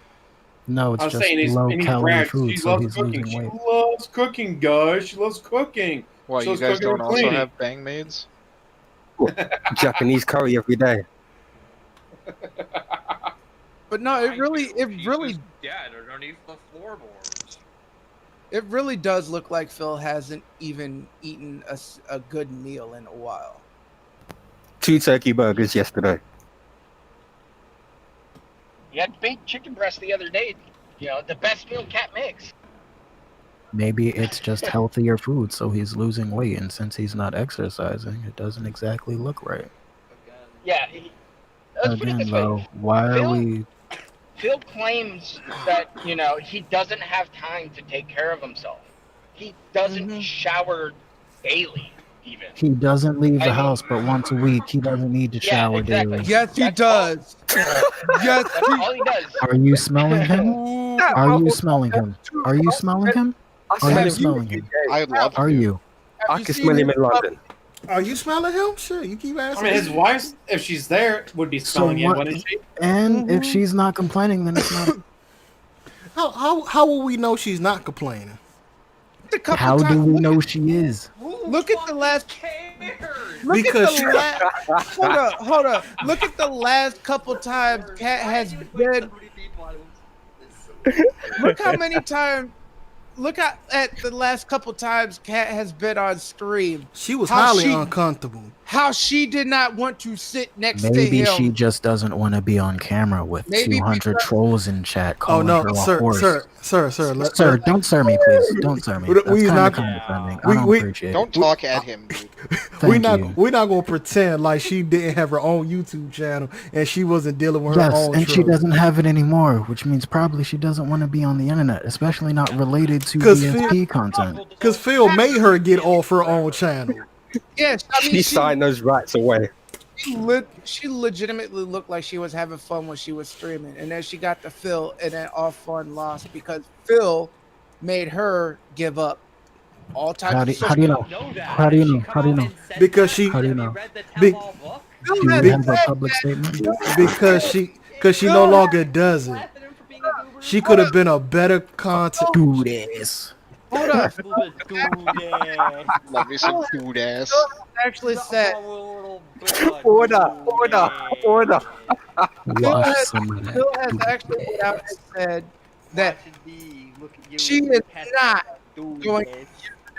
No, I it's was just saying, he's low-calorie food, She so loves he's cooking. losing She weight. loves cooking, guys. She loves cooking. Why, So you it's guys cooking don't and also cleaning. have bang maids? Japanese curry every day. But no, it really dead underneath the floorboards. it really does look like Phil hasn't even eaten a good meal in a while. 2 turkey burgers yesterday. He had baked chicken breast the other day. You know, the best meal Cat makes. Maybe it's just healthier food, so he's losing weight, and since he's not exercising, it doesn't exactly look right. Yeah. Let's put it Again, this way. though, why are Phil- we... Phil claims that, you know, he doesn't have time to take care of himself. He doesn't shower daily, even. He doesn't leave the I mean- house but once a week. He doesn't need to shower exactly. daily. Yes, he That's does. Yes, That's all he does. Are you smelling him? Are you smelling him? Are you smelling him? I Are smell you him smelling him? I'd love Are to. you? I can smell him in London. Are you smelling him? Shit, you keep I asking. mean, his wife, if she's there, would be So smelling it, what- wouldn't she? And if she's not complaining, then it's not. How will we know she's not complaining? a couple How do times. we know she is? Look at the last. Look Because at the last. Hold up. Look at the last couple times Cat has been. Look how many times. Look at the last couple times Cat has been on stream. She was How highly she- uncomfortable. How she did not want to sit next to Maybe him. she just doesn't want to be on camera with Maybe 200 because- trolls in chat Oh calling no, her a sir, horse. sir, Don't sir me, please. Don't sir me. We- That's we kind not- of condescending. we- I don't we- appreciate Don't it. talk at him, dude. we're Thank you. not gonna pretend like she didn't have her own YouTube channel and she wasn't dealing with her Yes, own and she trouble. doesn't have it anymore, which means probably she doesn't want to be on the internet, especially not related to 'Cause DSP content. Because Phil made her get off her own channel. Yes, I mean, She signed those rights away. she legitimately looked like she was having fun when she was streaming, and then she got to Phil, and then all fun lost because Phil made her give up all types How do, of how do you know? How do you know? How do you know? Because she How do you know? be- Do you have a public statement? because she no longer does it. She could have been a better content. Do this. Hold up. Love me some dude ass. Actually said Order. Wash some of Phil that. has actually put out and said that she is not going to use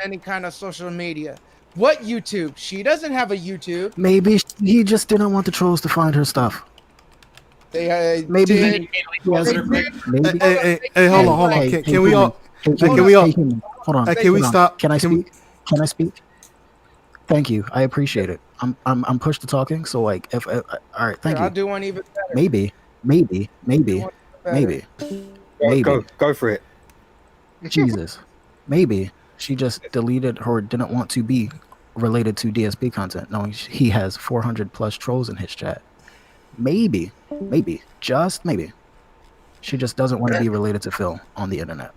any kind of social media. What YouTube? She doesn't have a YouTube. Maybe he just didn't want the trolls to find her stuff. They Maybe did. he has, maybe. Hey, hold on. Hey, Can we all? Can we all? Hold on. Can we stop? Can I speak? Can I speak? Thank you. I appreciate it. I'm pushed to talking. So like, if all right, thank I'll you. do one even better. Maybe, Better. Go for it. Jesus, maybe she just deleted or didn't want to be related to DSP content, knowing he has 400 plus trolls in his chat. Maybe, just maybe, she just doesn't want to be related to Phil on the internet.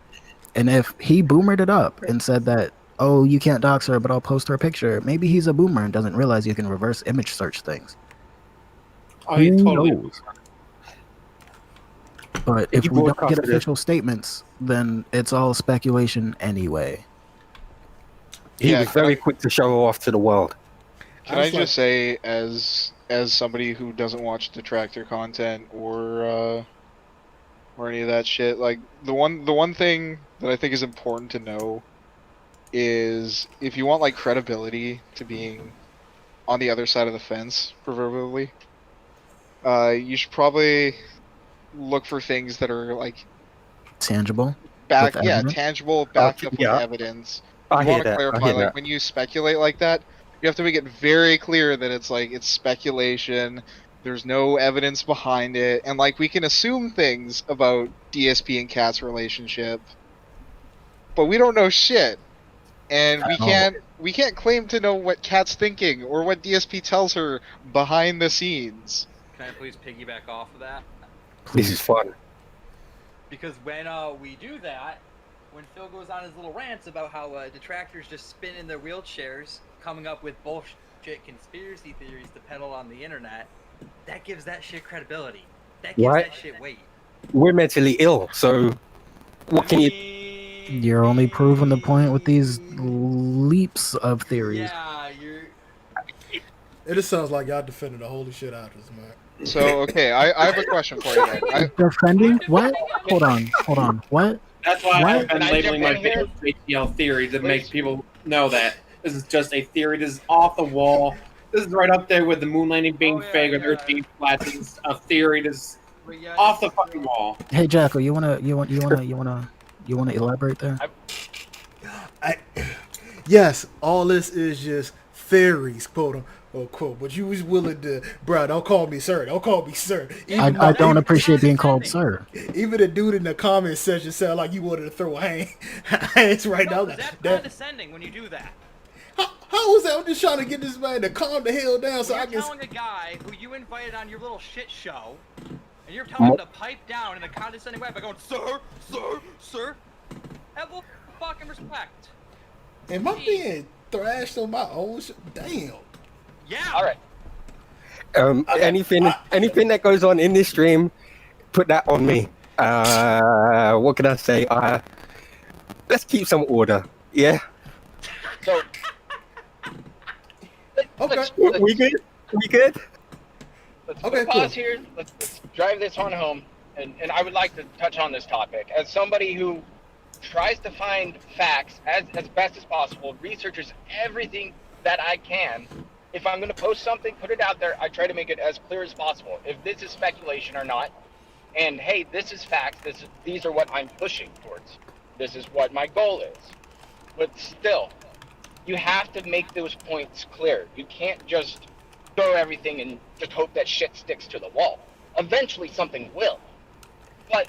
And if he boomered it up and said that, oh, you can't dox her, but I'll post her picture, maybe he's a boomer and doesn't realize you can reverse image search things. Oh, he Who totally. knows? But if we don't get official statements, then it's all speculation anyway. He was very quick to show off to the world. Can I just say, as somebody who doesn't watch detractor content or any of that shit, like the one thing that I think is important to know is if you want like credibility to being on the other side of the fence, proverbially, you should probably look for things that are like tangible, tangible, backed up with evidence. I You want to hear clarify, that. when you speculate like that, you have to make it very clear that it's speculation. There's no evidence behind it, and like we can assume things about DSP and Cat's relationship, but we don't know shit, and we can't claim to know what Cat's thinking or what DSP tells her behind the scenes. Can I please piggyback off of that? This is fun. Because when we do that, when Phil goes on his little rants about how detractors just spin in their wheelchairs, coming up with bullshit conspiracy theories to peddle on the internet, that gives that shit credibility. That gives that shit weight. We're mentally ill, so what can you? You're only proving the point with these leaps of theories. Yeah, you're. It just sounds like y'all defending the holy shit out of this, man. So okay, I have a question for you then. Defending what? Hold on. What? That's why What? I've been labeling my videos ATL theory to make people know that this is just a theory. This is off the wall. This is right up there with the moon landing being fake or the Earth being flat. This is a theory. This is off the fucking wall. Hey Jackal, you wanna elaborate there? Yes, all this is just theories, quote unquote. But you was willing to, bro. Don't call me sir. Don't call me sir. I don't appreciate being called sir. Even the dude in the comment section sounded like you wanted to throw hands right now. That's condescending when you do that. How was that? I'm just trying to get this man to calm the hell down so I can. You're telling a guy who you invited on your little shit show, and you're telling him to pipe down in a condescending way by going, sir. Have a little fucking respect. Am I being thrashed on my own shit? Damn. Yeah. All right. Anything that goes on in this stream, put that on me. What can I say? Let's keep some order. Yeah. So. Okay. We good? Let's pause here. Let's drive this on home. And I would like to touch on this topic. As somebody who tries to find facts as best as possible, researches everything that I can. If I'm going to post something, put it out there, I try to make it as clear as possible. If this is speculation or not, and hey, this is facts, these are what I'm pushing towards. This is what my goal is. But still, you have to make those points clear. You can't just throw everything and just hope that shit sticks to the wall. Eventually something will. But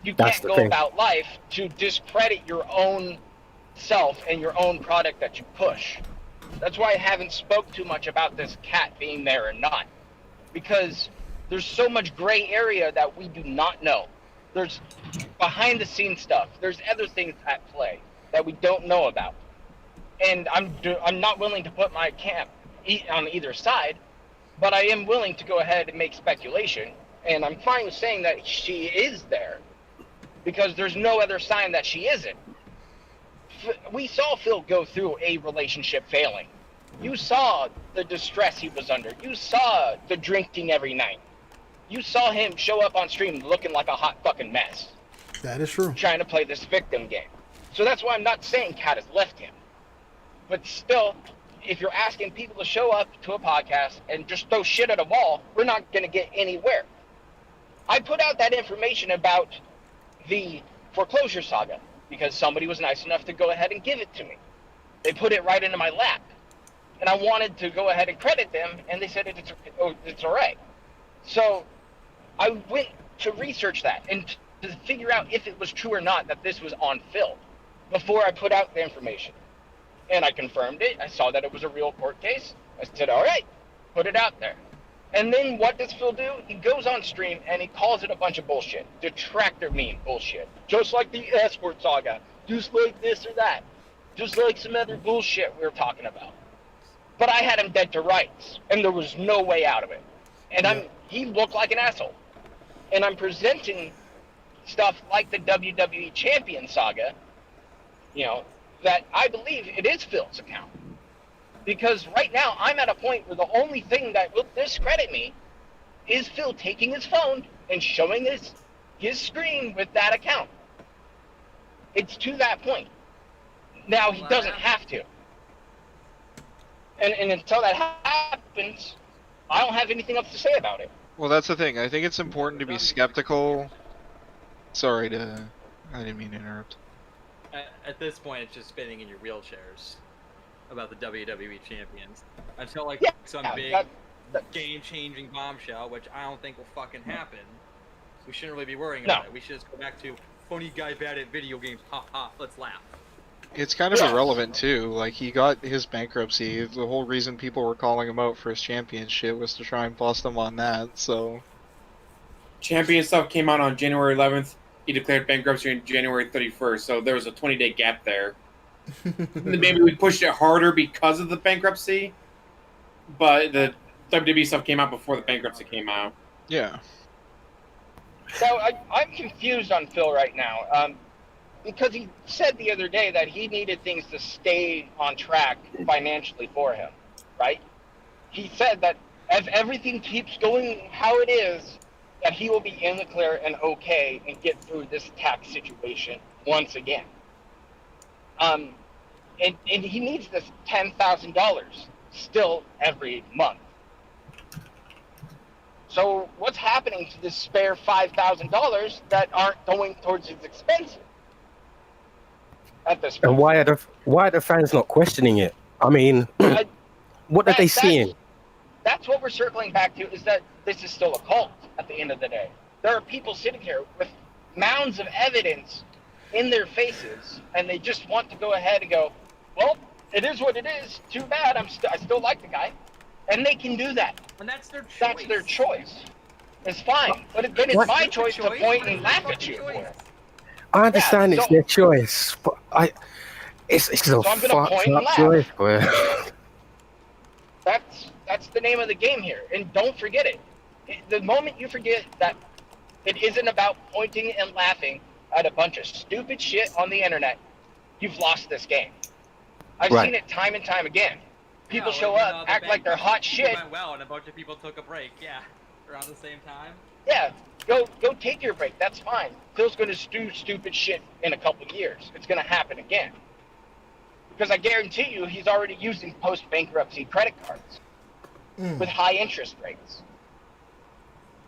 you can't go about life to discredit your own self and your own product that you push. That's why I haven't spoke too much about this cat being there or not. Because there's so much gray area that we do not know. There's behind the scenes stuff. There's other things at play that we don't know about. And I'm not willing to put my camp on either side, but I am willing to go ahead and make speculation. And I'm fine with saying that she is there, because there's no other sign that she isn't. We saw Phil go through a relationship failing. You saw the distress he was under. You saw the drinking every night. You saw him show up on stream looking like a hot fucking mess. That is true. Trying to play this victim game. So that's why I'm not saying Kat has left him. But still, if you're asking people to show up to a podcast and just throw shit at a wall, we're not going to get anywhere. I put out that information about the foreclosure saga because somebody was nice enough to go ahead and give it to me. They put it right into my lap. And I wanted to go ahead and credit them, and they said it's all right. So I went to research that and to figure out if it was true or not that this was on Phil before I put out the information. And I confirmed it. I saw that it was a real court case. I said, all right, put it out there. And then what does Phil do? He goes on stream and he calls it a bunch of bullshit. Detractor meme bullshit. Just like the escort saga. Just like this or that. Just like some other bullshit we were talking about. But I had him dead to rights. And there was no way out of it. And he looked like an asshole. And I'm presenting stuff like the WWE Champion saga, you know, that I believe it is Phil's account. Because right now, I'm at a point where the only thing that will discredit me is Phil taking his phone and showing his screen with that account. It's to that point. Now, he doesn't have to. And until that happens, I don't have anything else to say about it. Well, that's the thing. I think it's important to be skeptical. Sorry I didn't mean to interrupt. At this point, it's just spinning in your wheelchairs about the WWE champions until some big game-changing bombshell, which I don't think will fucking happen. We shouldn't really be worrying about it. We should just go back to funny guy bad at video games. Ha ha. Let's laugh. It's kind of irrelevant too. Like, he got his bankruptcy. The whole reason people were calling him out for his championship was to try and bust him on that. So, Champion stuff came out on January 11th. He declared bankruptcy on January 31st, so there was a 20-day gap there. Maybe we pushed it harder because of the bankruptcy, but the WWE stuff came out before the bankruptcy came out. Yeah. So I'm confused on Phil right now, because he said the other day that he needed things to stay on track financially for him, right? He said that if everything keeps going how it is, that he will be in the clear and okay and get through this tax situation once again. And he needs this $10,000 still every month. So what's happening to this spare $5,000 that aren't going towards his expenses at this point? And why are the fans not questioning it? I mean, what are they seeing? That's what we're circling back to, is that this is still a cult at the end of the day. There are people sitting here with mounds of evidence in their faces, and they just want to go ahead and go, well, it is what it is. Too bad. I still like the guy. And they can do that. And that's their choice. That's their choice. It's fine. But then it's my choice to point and laugh at you for it. I understand it's their choice, but it's a fucked up choice, bro. That's the name of the game here, and don't forget it. The moment you forget that it isn't about pointing and laughing at a bunch of stupid shit on the internet, you've lost this game. I've seen it time and time again. People show up, act like they're hot shit. Went well, and a bunch of people took a break. Yeah, around the same time. Yeah, go take your break. That's fine. Phil's going to do stupid shit in a couple of years. It's going to happen again. Because I guarantee you, he's already using post-bankruptcy credit cards with high interest rates.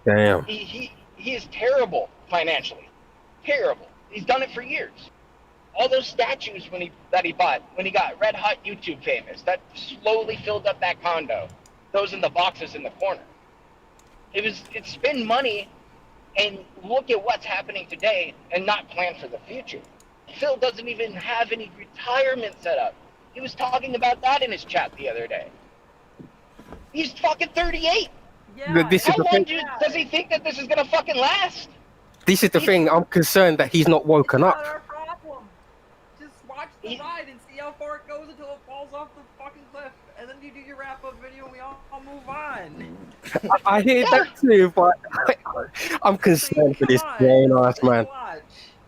Damn. He is terrible financially. Terrible. He's done it for years. All those statues that he bought when he got red hot YouTube famous, that slowly filled up that condo. Those in the boxes in the corner. It's spend money and look at what's happening today and not plan for the future. Phil doesn't even have any retirement set up. He was talking about that in his chat the other day. He's fucking 38. Yeah. How long does he think that this is gonna fucking last? This is the thing. I'm concerned that he's not woken up. Not our problem. Just watch the ride and see how far it goes until it falls off the fucking cliff, and then you do your wrap-up video and we all move on. I hear that too, but I'm concerned for this grown-ass man.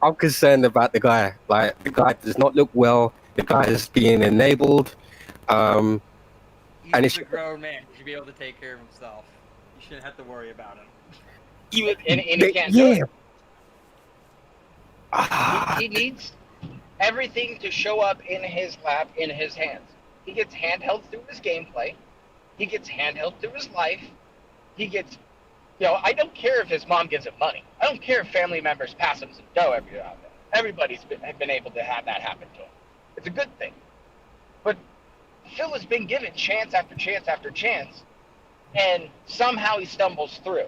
I'm concerned about the guy. Like, the guy does not look well. The guy is being enabled. He's a grown man. He should be able to take care of himself. You shouldn't have to worry about him. And he can't do it. He needs everything to show up in his lap, in his hands. He gets handheld through his gameplay. He gets handheld through his life. He gets I don't care if his mom gives him money. I don't care if family members pass him some dough every now and then. Everybody's been able to have that happen to him. It's a good thing. But Phil has been given chance after chance after chance, and somehow he stumbles through.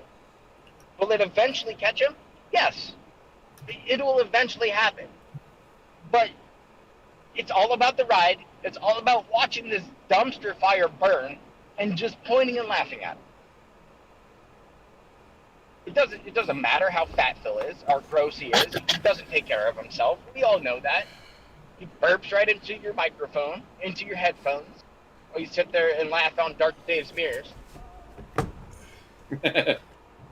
Will it eventually catch him? Yes. It will eventually happen. But it's all about the ride. It's all about watching this dumpster fire burn and just pointing and laughing at it. It doesn't matter how fat Phil is or gross he is. He doesn't take care of himself. We all know that. He burps right into your microphone, into your headphones, or you sit there and laugh on Dark Dave's mirrors. Like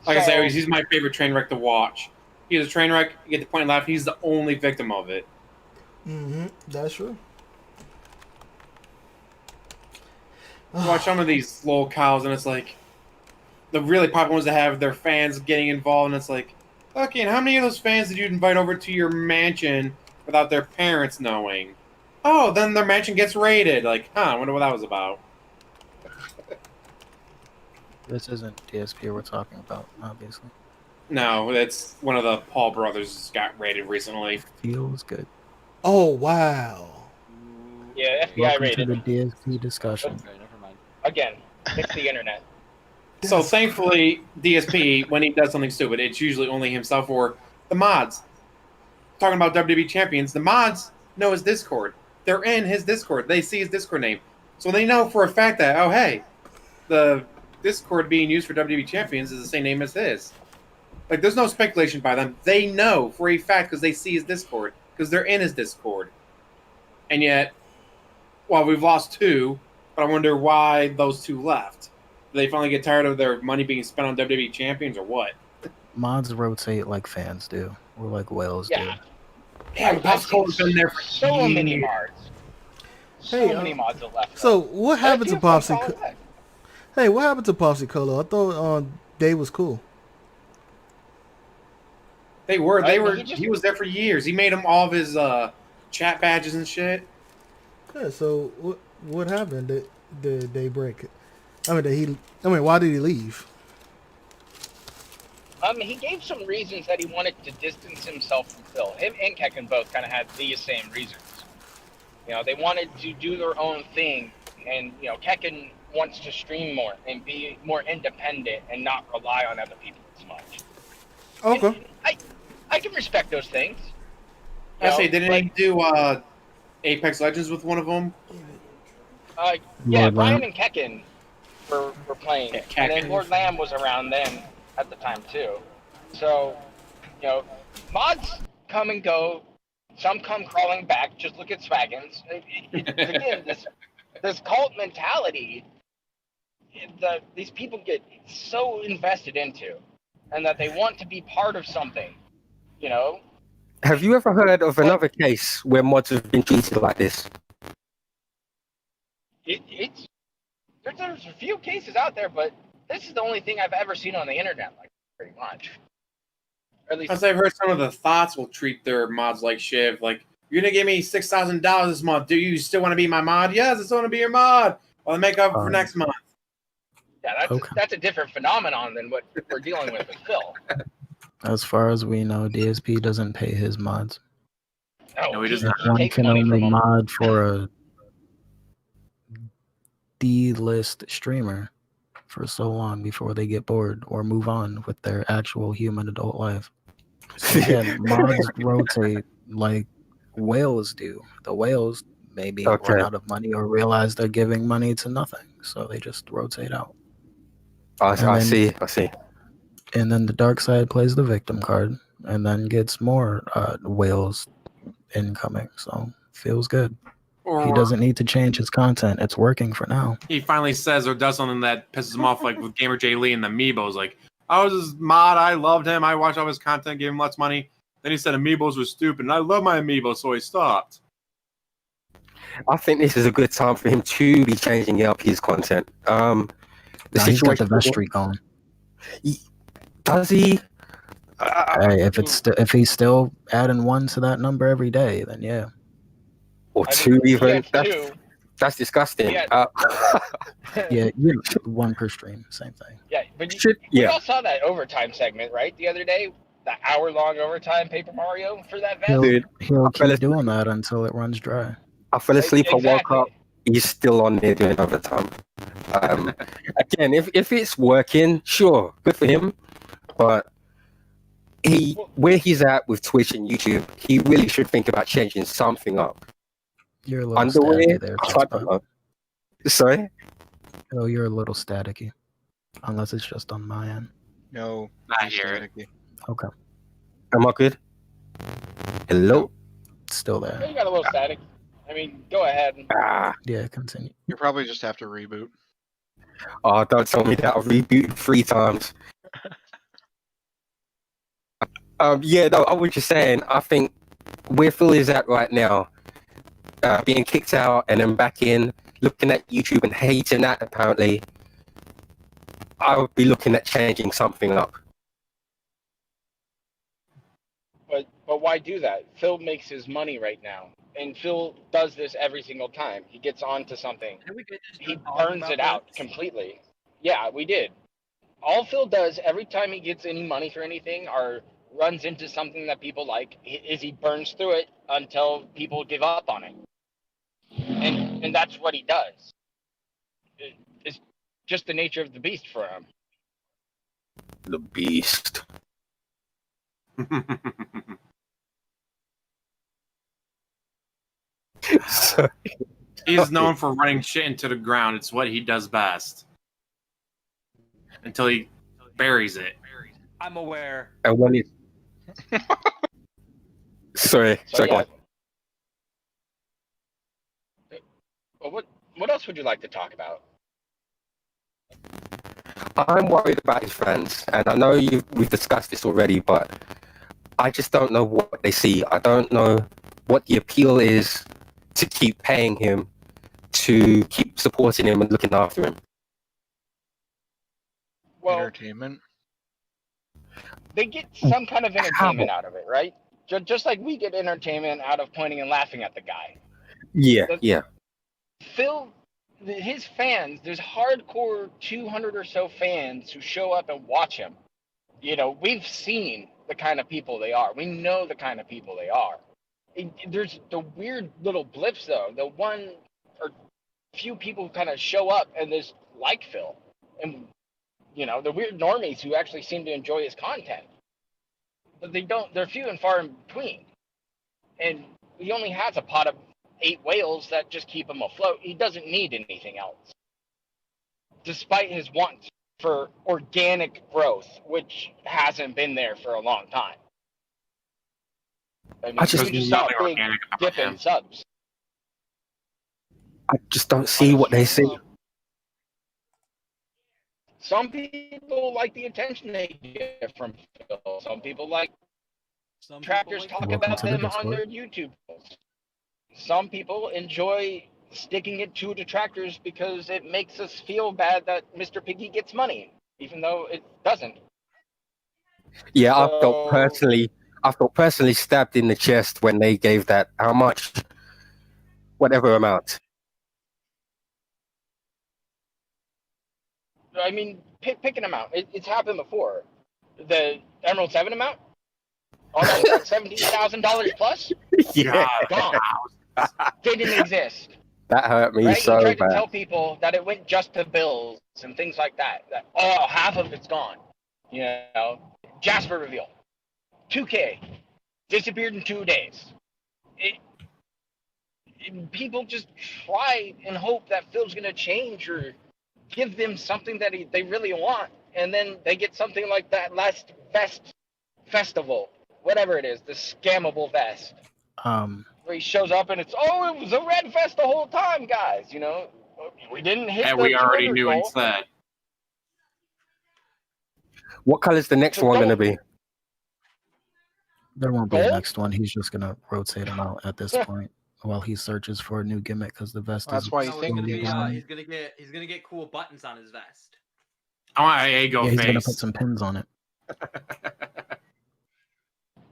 I say, he's my favorite train wreck to watch. He's a train wreck. You get the point and laugh. He's the only victim of it. That's true. You watch some of these little cows, and it's like the really popular ones that have their fans getting involved, and it's like, okay, and how many of those fans did you invite over to your mansion without their parents knowing? Oh, then their mansion gets raided. Like, I wonder what that was about. This isn't DSP we're talking about, obviously. No, it's one of the Paul brothers got raided recently. Feels good. Oh, wow. Yeah, FBI Welcome rated. to the DSP discussion. Okay, never mind. Again, it's the internet. So thankfully, DSP, when he does something stupid, it's usually only himself or the mods. Talking about WWE champions, the mods know his Discord. They're in his Discord. They see his Discord name. So they know for a fact that, oh, hey, the Discord being used for WWE champions is the same name as his. Like, there's no speculation by them. They know for a fact because they see his Discord, because they're in his Discord. And yet, well, we've lost 2, but I wonder why those 2 left. Do they finally get tired of their money being spent on WWE champions or what? Mods rotate like fans do, or like whales do. Yeah, Popsicle's been there for so many years. mods. So many mods have left. So what happened to Popsy? Hey, what happened to Popsy Colo? I thought Dave was cool. They were. He was there for years. He made them all of his chat badges and shit. Yeah. So what happened? Did they break? Why did he leave? He gave some reasons that he wanted to distance himself from Phil. Him and Kekken both kind of had these same reasons. They wanted to do their own thing, and Kekken wants to stream more and be more independent and not rely on other people as much. Okay. And I can respect those things. I say, didn't he do Apex Legends with one of them? Yeah, Brian and Kekken were playing, Yeah, and then Lord Lamb was around then at the time too. So, mods come and go. Some come crawling back. Just look at Swaggins. Again, this cult mentality that these people get so invested into, and that they want to be part of something. Have you ever heard of another case where mods have been treated like this? There's a few cases out there, but this is the only thing I've ever seen on the internet, like, pretty much. Or at least, As I've heard, some of the thoughts will treat their mods like Shiv. Like, you're gonna give me $6,000 this month. Do you still want to be my mod? Yes, I still want to be your mod. Well, make up for next month. Yeah, that's a different phenomenon than what we're dealing with Phil. As far as we know, DSP doesn't pay his mods. No, he does not. One can only mod for a D-list streamer for so long before they get bored or move on with their actual human adult life. So again, mods rotate like whales do. The whales maybe run out of money or realize they're giving money to nothing, so they just rotate out. I see. And then the dark side plays the victim card and then gets more whales incoming. So feels good. He doesn't need to change his content. It's working for now. He finally says or does something that pisses him off, like with Gamer J Lee and the Amiibos. Like, I was his mod, I loved him, I watched all his content, gave him lots of money. Then he said Amiibos were stupid, and I love my Amiibos, so he stopped. I think this is a good time for him to be changing up his content. He's got the best streak on. Does he? Hey, if he's still adding 1 to that number every day, then yeah. Or 2 even. That's disgusting. Yeah. Yeah, you one per stream, same thing. Yeah, but Shit, we yeah. all saw that overtime segment, right? The other day, the hour-long overtime Paper Mario for that vest. He'll Dude, he'll I fell keep doing that until it runs dry. I fell asleep. I woke up. Exactly. He's still on there doing overtime. Again, if it's working, sure, good for him. But where he's at with Twitch and YouTube, he really should think about changing something up. You're a little Underwear, staticky there, I don't know. Sorry? Oh, you're a little staticky. Unless it's just on my end. No. I hear it. Okay. Am I good? Hello? Still Yeah, there. you got a little static. I mean, go ahead. Yeah, continue. You probably just have to reboot. Oh, don't tell me that. I've rebooted 3 times. Yeah, no, I was just saying, I think where Phil is at right now, being kicked out and then back in, looking at YouTube and hating that apparently, I would be looking at changing something up. But why do that? Phil makes his money right now, and Phil does this every single time. He gets onto something. He burns it out completely. Yeah, we did. All Phil does every time he gets any money for anything or runs into something that people like is he burns through it until people give up on it. And that's what he does. It's just the nature of the beast for him. The beast. He's known for running shit into the ground. It's what he does best. Until he buries it. I'm aware. And when he... Sorry, go on. Well, what else would you like to talk about? I'm worried about his fans, and I know we've discussed this already, but I just don't know what they see. I don't know what the appeal is to keep paying him, to keep supporting him and looking after him. Well, Entertainment. They get some kind of entertainment out of it, right? Just like we get entertainment out of pointing and laughing at the guy. Yeah. Phil, his fans, there's hardcore 200 or so fans who show up and watch him. You know, we've seen the kind of people they are. We know the kind of people they are. There's the weird little blips, though. The one or few people kind of show up and there's like Phil. And, you know, the weird normies who actually seem to enjoy his content. But they're few and far in between. And he only has a pot of 8 whales that just keep him afloat. He doesn't need anything else. Despite his want for organic growth, which hasn't been there for a long time. I mean, I just- you just saw a big dip in subs. I just don't see what they see. Some people like the attention they get from Phil. Some people like Tractors talk about them on their YouTube posts. Some people enjoy sticking it to detractors because it makes us feel bad that Mr. Piggy gets money, even though it doesn't. Yeah, I felt personally stabbed in the chest when they gave that, how much? Whatever amount. I mean, pick an amount. It's happened before. The Emerald 7 amount? Oh no, that's $17,000 plus? Yeah. Gone. Didn't exist. That hurt me Right? so He tried bad. to tell people that it went just to bills and things like that. That half of it's gone. You know, Jasper reveal, 2K disappeared in 2 days. People just try and hope that Phil's gonna change or give them something that they really want, and then they get something like that last vest festival, whatever it is, the scammable vest. Where he shows up and it was a red vest the whole time, guys. You know, we didn't hit And the we already 200 knew goal. instead. What color is the next one going to be? There won't be a next one. He's just gonna rotate them out at this point while he searches for a new gimmick because the vest That's is. why you No, think he's it's gonna get cool buttons on his vest. I want an Ego Yeah, he's gonna face. put some pins on it.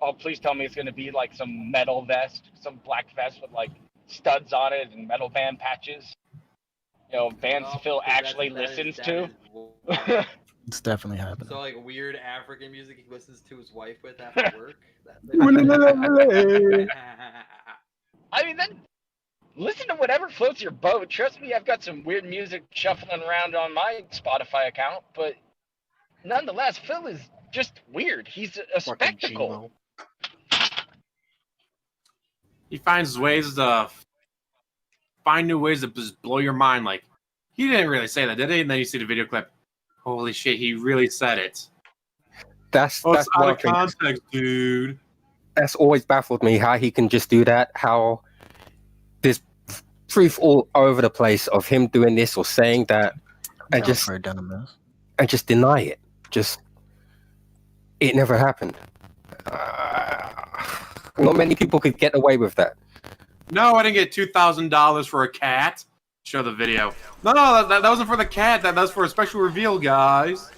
Oh, please tell me it's gonna be like some metal vest, some black vest with like studs on it and metal band patches. You know, bands Oh, Phil 'cause that's- actually that is- listens that to. is wild. It's definitely happening. So like weird African music he listens to his wife with after work. I mean, then listen to whatever floats your boat. Trust me, I've got some weird music shuffling around on my Spotify account, but nonetheless, Phil is just weird. He's a Fucking spectacle. He finds ways to find new ways to just blow your mind. Like, he didn't really say that, did he? And then you see the video clip. Holy shit, he really said it. That's It's out one of thing context, dude. that's always baffled me, how he can just do that. How there's truth all over the place of him doing this or saying that, and just deny it. Just it never happened. Not many people could get away with that. No, I didn't get $2,000 for a cat. Show the video. No, that wasn't for the cat. That was for a special reveal, guys.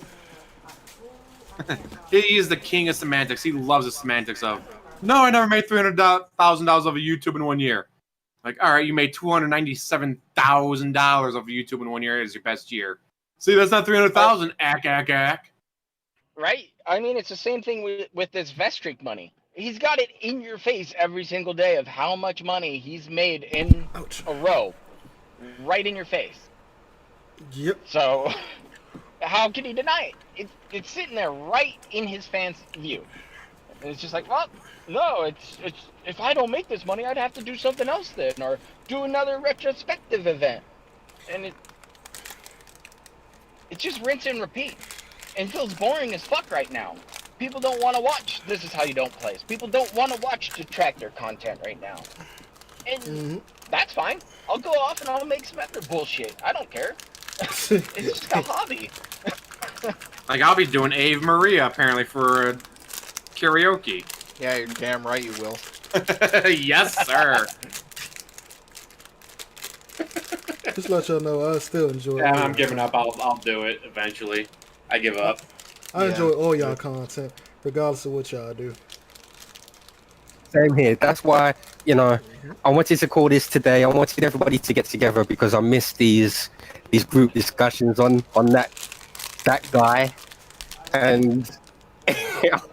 He is the king of semantics. He loves the semantics of, no, I never made $300,000 off of YouTube in 1 year. Like, all right, you made $297,000 off of YouTube in 1 year as your best year. See, that's not 300,000. Ack. Right? I mean, it's the same thing with this Vestreak money. He's got it in your face every single day of how much money he's made in a row. Right in your face. Yep. So, how can he deny it? It's sitting there right in his fans' view. And it's just like, well, no, it's if I don't make this money, I'd have to do something else then, or do another retrospective event. And it's just rinse and repeat. And Phil's boring as fuck right now. People don't want to watch This Is How You Don't Play. People don't want to watch detractor content right now. And that's fine. I'll go off and I'll make some other bullshit. I don't care. It's just a hobby. Like, I'll be doing Ave Maria, apparently, for karaoke. Yeah, you're damn right you will. Yes, sir. Just let y'all know I still enjoy. Yeah, I'm giving up. I'll do it eventually. I give up. I enjoy all y'all content, regardless of what y'all do. Same here. That's why, I wanted to call this today. I wanted everybody to get together because I missed these group discussions on that guy, and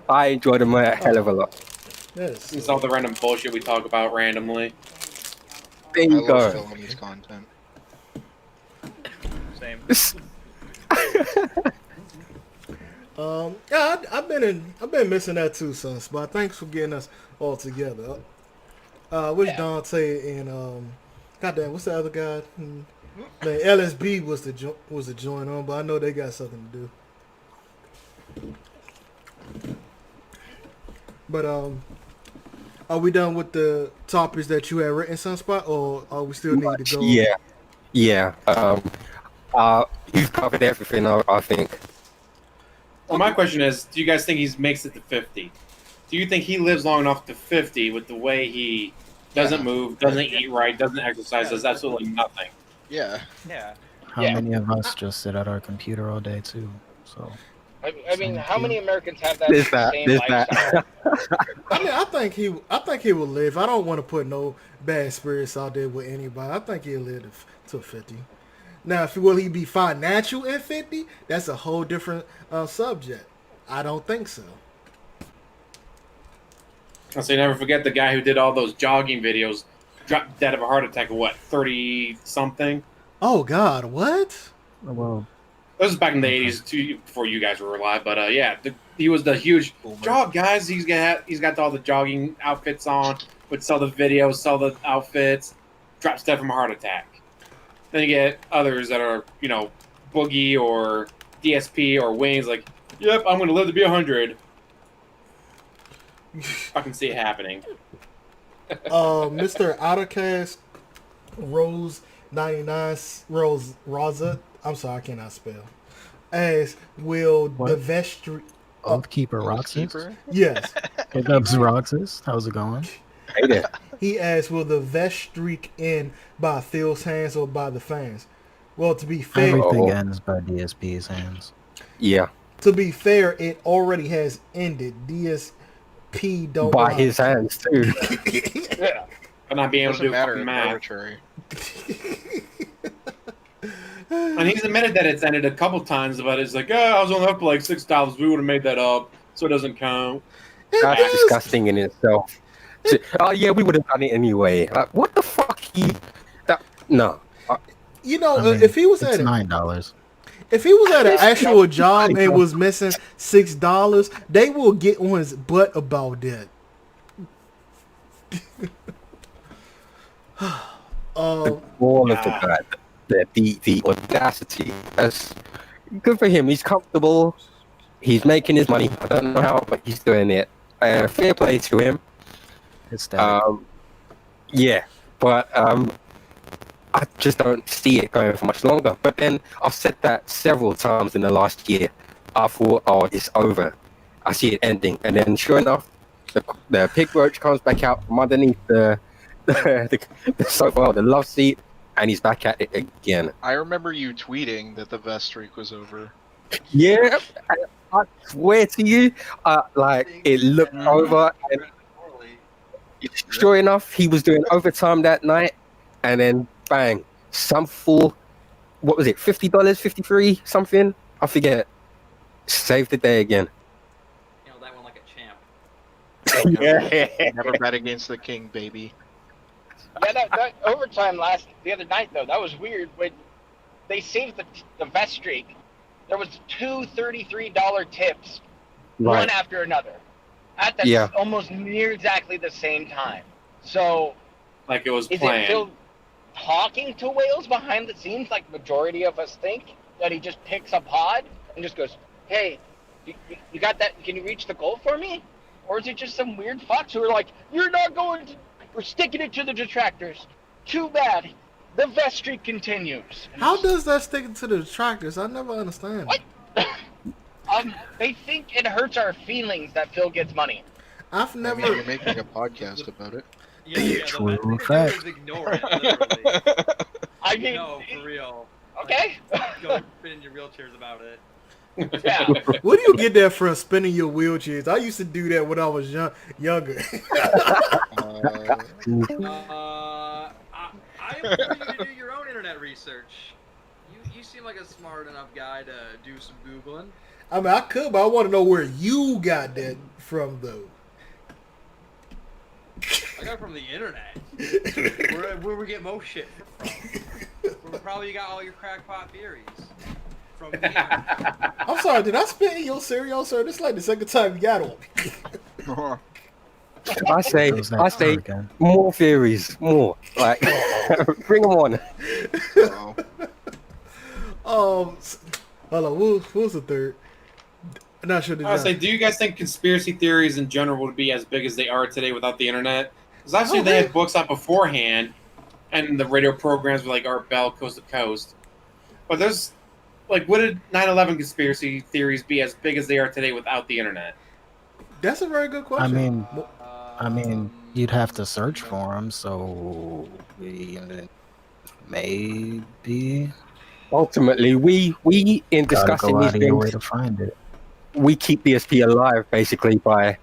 I enjoyed them a hell of a lot. Yes. It's all the random bullshit we talk about randomly. There you I go. love filming his content. Same. Yeah, I've been missing that too, Sunspot. Thanks for getting us all together. Wish Dante and goddamn, what's the other guy? Man, LSB was the join on, but I know they got something to do. But are we done with the topics that you had written, Sunspot, or are we still need to go? Yeah. You've covered everything, I think. Well, my question is, do you guys think he makes it to 50? Do you think he lives long enough to 50 with the way he doesn't move, doesn't eat right, doesn't exercise, does absolutely nothing? Yeah. Yeah. How many of us just sit at our computer all day too? So. I mean, how many Americans have that same There's lifestyle? I mean, I think he will live. I don't want to put no bad spirits out there with anybody. I think he'll live to 50. Now, will he be financial at 50? That's a whole different subject. I don't think so. So you never forget the guy who did all those jogging videos, dropped dead of a heart attack at what, 30-something? Oh, God, what? Well, this was back in the 80s, too, before you guys were alive. But yeah, he was the huge jog, guys. He's got all the jogging outfits on, would sell the videos, sell the outfits, drops dead from a heart attack. Then you get others that are, Boogie or DSP or Wings, like, yep, I'm going to live to be 100. I can see it happening. Mr. Outcast Rose 99 Rosa. I'm sorry, I cannot spell. As will the vestry Oathkeeper Roxas? Yes. Big ups Roxas. How's it going? Hey there. He asks, will the vest streak end by Phil's hands or by the fans? Well, to be fair, Everything ends by DSP's hands. Yeah. To be fair, it already has ended. DSP don't By lie. his hands too. Yeah. but not being able to Doesn't do matter. fucking It's math. arbitrary. And he's admitted that it's ended a couple times, but it's like, I was only up for like $6. We would have made that up, so it doesn't count. That's disgusting in itself. Oh yeah, we would have done it anyway. Like, what the fuck? No. You know, I mean, if he was it's at $9. if he was at an actual job and was missing $6, they will get on his butt about that. All of the audacity. That's good for him. He's comfortable. He's making his money. I don't know how, but he's doing it. Fair play to him. It's that. Yeah, but I just don't see it going for much longer. But then I've said that several times in the last year. I thought, oh, it's over. I see it ending, and then sure enough, the pig roach comes back out from underneath the sofa, or the love seat, and he's back at it again. I remember you tweeting that the vest streak was over. Yeah, I swear to you, like it looked over, and sure enough, he was doing overtime that night, and then bang, some fool, what was it, $50, 53 something? I forget. Saved the day again. You know that one like a champ. Yeah. Never bet against the king, baby. Yeah, that overtime the other night though, that was weird. When they saved the vest streak, there was two $33 tips, one Right. after another, at almost near exactly the same time. So, Like it was is planned. it Phil talking to Wales behind the scenes, like majority of us think, that he just picks a pod and just goes, "Hey, you got that? Can you reach the goal for me?" Or is it just some weird fucks who are like, "You're not going to. We're sticking it to the detractors. Too bad. The vest streak continues." How does that stick to the detractors? I never understand. What? They think it hurts our feelings that Phil gets money. I've I never. mean, you're making a podcast about it. Yeah, True the best thing to do fact. is ignore it, literally. I mean, No, for real. okay. Go spin in your wheelchairs about it. Yeah. Where do you get that from? Spinning your wheelchairs? I used to do that when I was younger. I implore you to do your own internet research. You seem like a smart enough guy to do some Googling. I mean, I could, but I want to know where you got that from, though. I got it from the internet. where we get most shit from. Where probably you got all your crackpot theories. From the internet. I'm sorry, did I spit in your cereal, sir? This is like the second time you got on. I say more theories, more. Like, bring them on. Hold on, what was the third? I'm not sure. I was say, do you guys think conspiracy theories in general would be as big as they are today without the internet? Because obviously they had books out beforehand, and the radio programs were like Art Bell, Coast to Coast. But there's, like, would 9/11 conspiracy theories be as big as they are today without the internet? That's a very good question. I mean, you'd have to search for them, so maybe. Ultimately, we in Gotta discussing go these out of your way things, to find it. we keep DSP alive basically by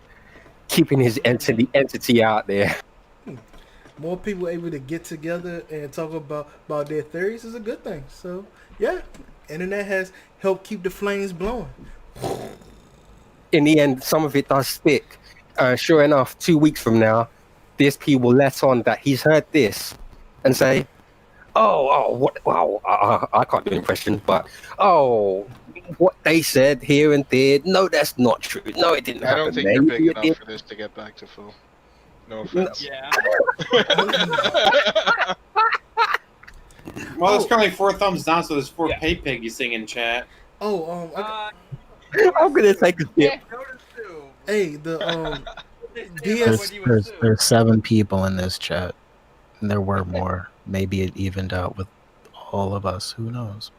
keeping his entity out there. More people able to get together and talk about their theories is a good thing. So, yeah, internet has helped keep the flames blowing. In the end, some of it does stick. Sure enough, 2 weeks from now, DSP will let on that he's heard this and say, what? Wow, I can't do an impression, but what they said here and there. No, that's not true. No, it didn't I happen. don't think Maybe you're big it enough did. for this to get back to Phil. No offense. Yeah. Well, there's currently 4 thumbs down, so there's 4 pay piggies singing in chat. I'm gonna take a skip. Hey, There's 7 people in this chat, and there were more. Maybe it evened out with all of us. Who knows?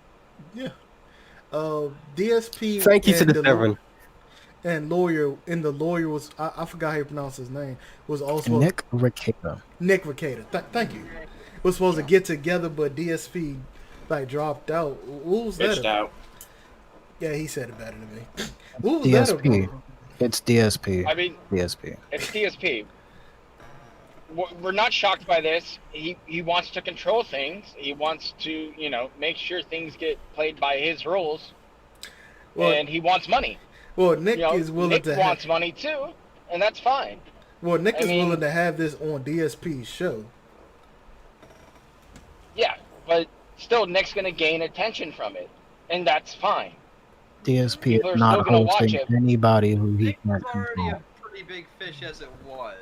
Yeah. DSP. Thank you to and the 7. And the lawyer was I forgot how you pronounce his name, was also Nick Ricada. Nick Ricada. Thank you. Was supposed to get together, but DSP like dropped out. What was that? Bitched out. Yeah, he said it better than me. What was DSP. that about? It's DSP. I mean, DSP. it's DSP. we're not shocked by this. He wants to control things. He wants to, make sure things get played by his rules, Well, and he wants money. well, Nick is willing Nick to wants money too, and that's fine. Well, Nick I is mean- willing to have this on DSP's show. Yeah, but still, Nick's gonna gain attention from it, and that's fine. DSP People are is not still gonna watch hosting it. anybody who he Nick was can't already control. a pretty big fish as it was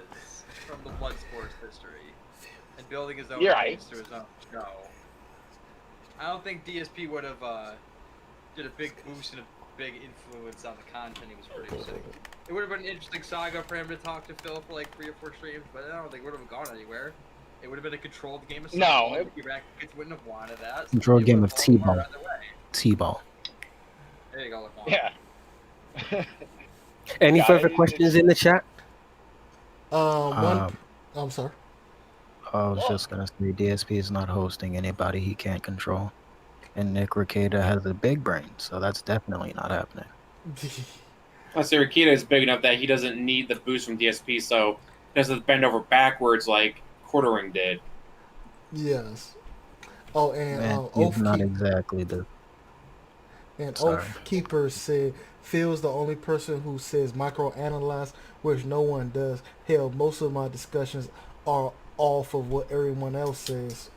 from the blood sports history, and building his own You're right. audience to his own show. I don't think DSP would have did a big boost and a big influence on the content he was producing. It would have been an interesting saga for him to talk to Phil for like 3 or 4 streams, but I don't think it would have gone anywhere. It would have been a controlled game of No, Kids wouldn't have wanted that. Controlled It game would of have fallen T-ball. apart either way. T-ball. There you go, LaQuan. Yeah. Any Yeah, further questions in the chat? One. I'm sorry. I was just gonna say DSP is not hosting anybody he can't control, and Nick Rekieta has a big brain, so that's definitely not happening. I say Rikita is big enough that he doesn't need the boost from DSP, so he doesn't bend over backwards like Quartering did. Yes. Oh, and Man, he's not Oathkeeper, exactly the. Sorry. Oathkeeper said Phil's the only person who says microanalyze, which no one does. Hell, most of my discussions are off of what everyone else says.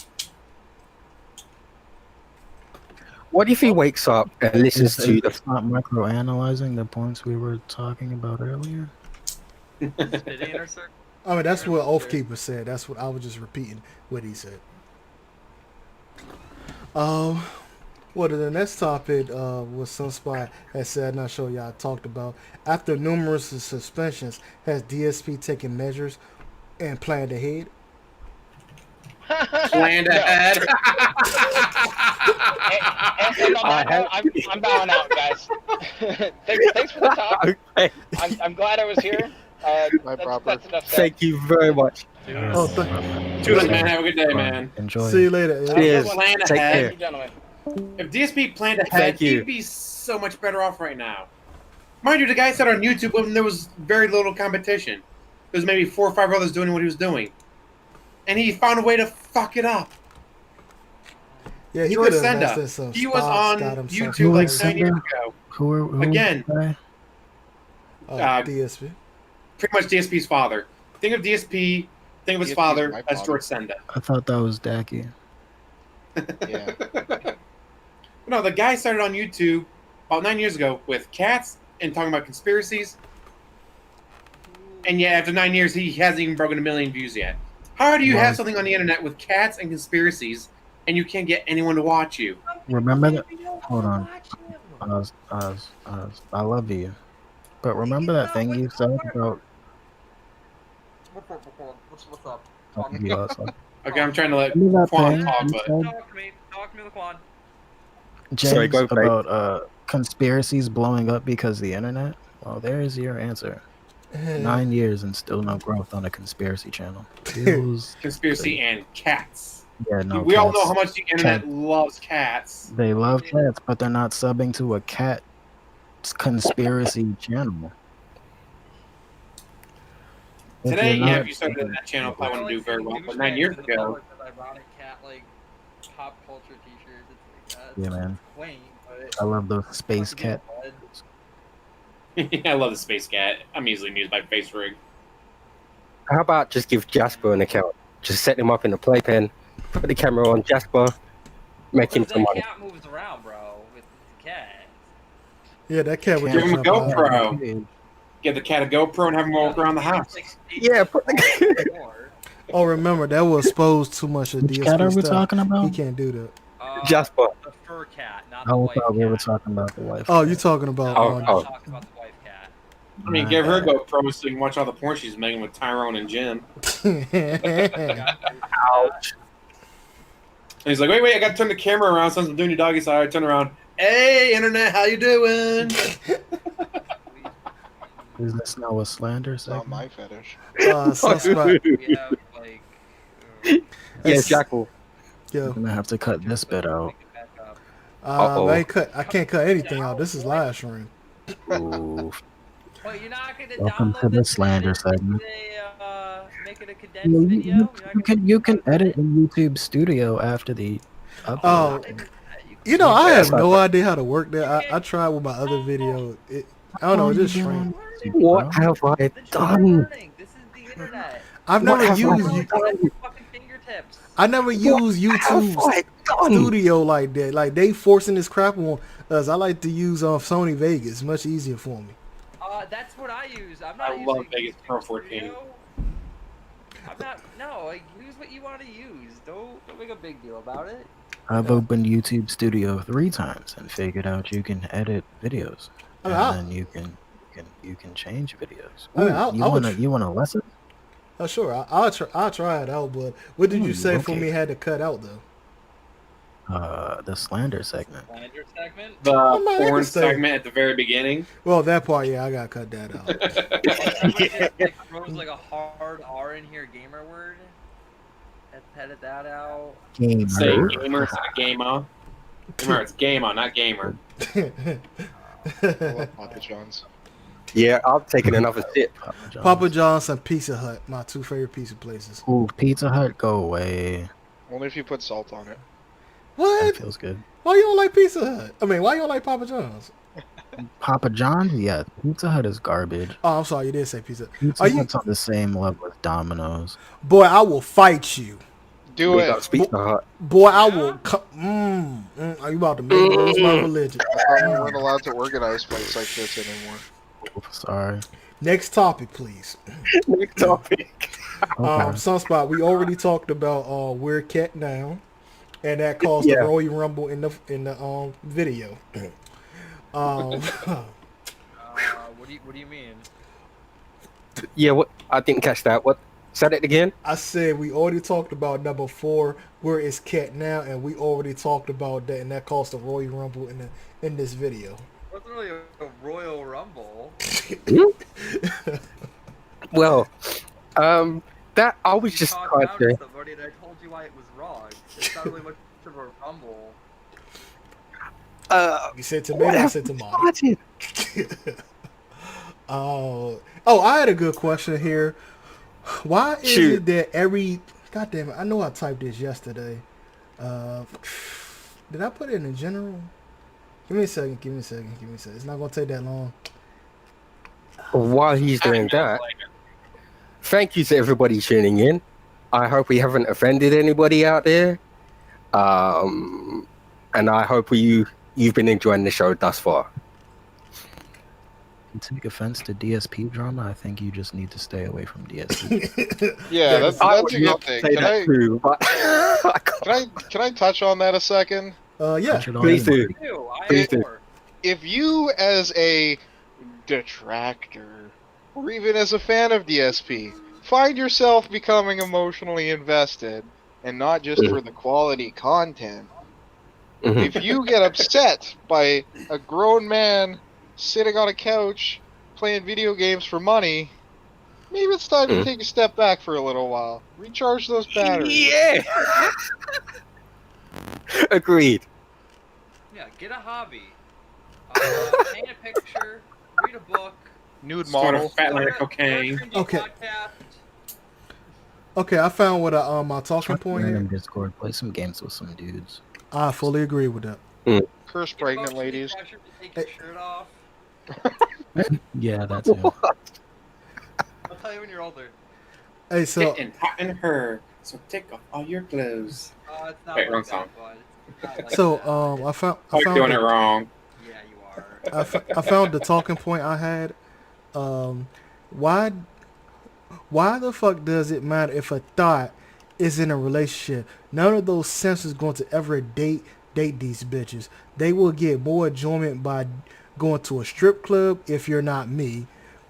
What if he wakes up and listens to the? It's not microanalyzing the points we were talking about earlier. I mean, that's what Oathkeeper said. That's what I was just repeating what he said. Well, the next topic was Sunspot has said, not sure y'all talked about. After numerous suspensions, has DSP taken measures and planned ahead? Planned ahead. And on that note, I'm bowing out, guys. Thanks for the talk. Okay. I'm glad I was here. That's enough said. Thank you very much. Oh, Toodles, man. Have a good day, man. Enjoy. See you later. Cheers. Plan Take ahead. care. Thank you, gentlemen. If DSP planned ahead, Thank you. he'd be so much better off right now. Mind you, the guy said on YouTube when there was very little competition. There was maybe 4 or 5 others doing what he was doing. And he found a way to fuck it up. Yeah, he George could have Senda. invested some He was stocks, on got himself YouTube like some 9 years ago. Who Again. DSP. Pretty much DSP's father. Think of DSP, think of his DSP 's father my as father. George Senda. I thought that was Dacky. Yeah. No, the guy started on YouTube about 9 years ago with cats and talking about conspiracies. And yet, after 9 years, he hasn't even broken 1 million views yet. How do you have something on the internet with cats and conspiracies and you can't get anyone to watch you? Remember that? Hold on. I love you. But remember that thing you said about What's up? talking about something? Okay, I'm trying to let Remember that Quan thing talk, you but said, Talk to me, Laquan. James, Sorry, go, Craig. about conspiracies blowing up because of the internet? Well, there's your answer. 9 years and still no growth on a conspiracy channel. Feels conspiracy and cats. Yeah, no. We all know cats. how much the internet loves cats. They love cats, but they're not subbing to a cat conspiracy channel. If Today, you're yeah, not- if you started that channel, probably wouldn't do very well. But 9 years ago, Ironic cat like pop culture T-shirts. It's like Yeah, man. quaint, but I love those space cat. I love the space cat. I'm easily amused by face rig. How about just give Jasper an account? Just set him up in the playpen, put the camera on Jasper, make him some that money. cat moves around, bro, with the cat. Yeah, that cat would Give him a jump out. GoPro. Give the cat a GoPro and have him walk around the house. Yeah, put the Oh, remember, that will expose too much of Which DSP cat are we stuff. talking about? He can't do that. Jasper. The fur cat, not I the wife thought we were cat. talking about the wife. Oh, you talking about... Oh, I'm oh. talking about the wife cat. I mean, give her a GoPro so you can watch all the porn she's making with Tyrone and Jim. Ouch. And he's like, wait, I gotta turn the camera around since I'm doing your doggy side. I turn around. Hey, internet, how you doing? Is this now a slander It's not segment? my fetish. Sunspot. We have like Yeah, Jackal. I'm Yo, gonna have to cut this bit out. back up. Uh-oh. I can't cut anything out. This is live stream. Ooh. But you're not gonna Welcome download to the this slander and segment. Make make it a condensed video? You can edit in YouTube Studio after the upload. Oh, you know, I have no idea how to work that. I tried with my other video. I don't know, it's just strange. What have I done? This is the internet. I've What never have I used done? Fucking fingertips. I never used YouTube have I done? Studio like that. Like they forcing this crap on us. I like to use Sony Vegas. It's much easier for me. That's what I use. I'm not I using love Vegas Pro YouTube 14. Studio. I'm not. No, like use what you want to use. Don't make a big deal about it. I've opened YouTube Studio 3 times and figured out you can edit videos, and then you can change videos. Ooh, you want a lesson? Oh, sure. I'll try it out. But what did you say for me had to cut out though? The slander segment. Slander segment. The I might have porn to say- segment at the very beginning. Well, that part, yeah, I gotta cut that out. Like, throws like a hard R in here, gamer word. Let's edit that out. Gamer. Say gamer instead of gamer. Remember, it's gamer, not gamer. I love Papa John's. Yeah, I'm taking another sip. Papa John's and Pizza Hut, my two favorite pizza places. Ooh, Pizza Hut, go away. Only if you put salt on it. What? That feels good. Why you don't like Pizza Hut? I mean, why you don't like Papa John's? Papa John's? Yeah, Pizza Hut is garbage. Oh, I'm sorry, you did say Pizza Hut. Pizza Hut's on the same level as Domino's. Boy, I will fight you. Do it. Boy, I will. Are you about to make me lose my religion? I thought we weren't allowed to organize fights like this anymore. Sorry. Next topic, please. Next topic. Sunspot, we already talked about We're Cat Now, and that caused the Royal Rumble in the video. What do you mean? Yeah, what? I didn't catch that. What? Said it again? I said we already talked about number 4, Where Is Cat Now, and we already talked about that, and that caused the Royal Rumble in this video. It wasn't really a Royal Rumble. Well, that I was just trying to. Somebody and I told you why it was wrong. It's not really much of a rumble. You said tomato, I said tomato. I had a good question here. Why is it that God damn it, I know I typed this yesterday. Did I put it in general? Give me a second. It's not gonna take that long. While he's doing that, thank you to everybody tuning in. I hope we haven't offended anybody out there. And I hope you've been enjoying the show thus far. You take offense to DSP drama, I think you just need to stay away from DSP. Yeah, that's a good thing. Can I touch on that a second? Yeah. Please do. Please do. If you, as a detractor, or even as a fan of DSP, find yourself becoming emotionally invested, and not just for the quality content, if you get upset by a grown man sitting on a couch playing video games for money, maybe it's time to take a step back for a little while. Recharge those batteries. Yeah. Agreed. Yeah, get a hobby. Paint a picture, read a book. Nude Start model. a fat line of cocaine. Okay. Okay, I found what my talking point in here. Discord, play some games with some dudes. I fully agree with that. Curse pregnant ladies. Take your shirt off. Yeah, that's it. I'll tell you when you're older. Hey, so Getting hot in her, so take off all your clothes. It's not Wait, wrong like song. that, bud. It's not like so that. I found You're doing it wrong. Yeah, you are. I found the talking point I had. Why the fuck does it matter if a thought is in a relationship? None of those simps is going to ever date these bitches. They will get more enjoyment by going to a strip club if you're not me,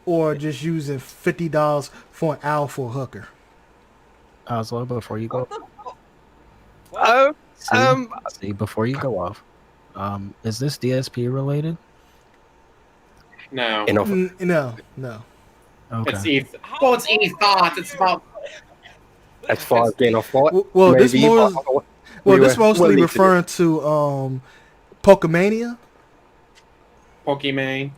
or just using $50 for an hour for a hooker. Oslo, before you go. See, before you go off, is this DSP related? No. No. Okay. It's e-thoughts. It's about. As far as getting off what? Well, this maybe, this mostly referring to Pokemania. Pokemon.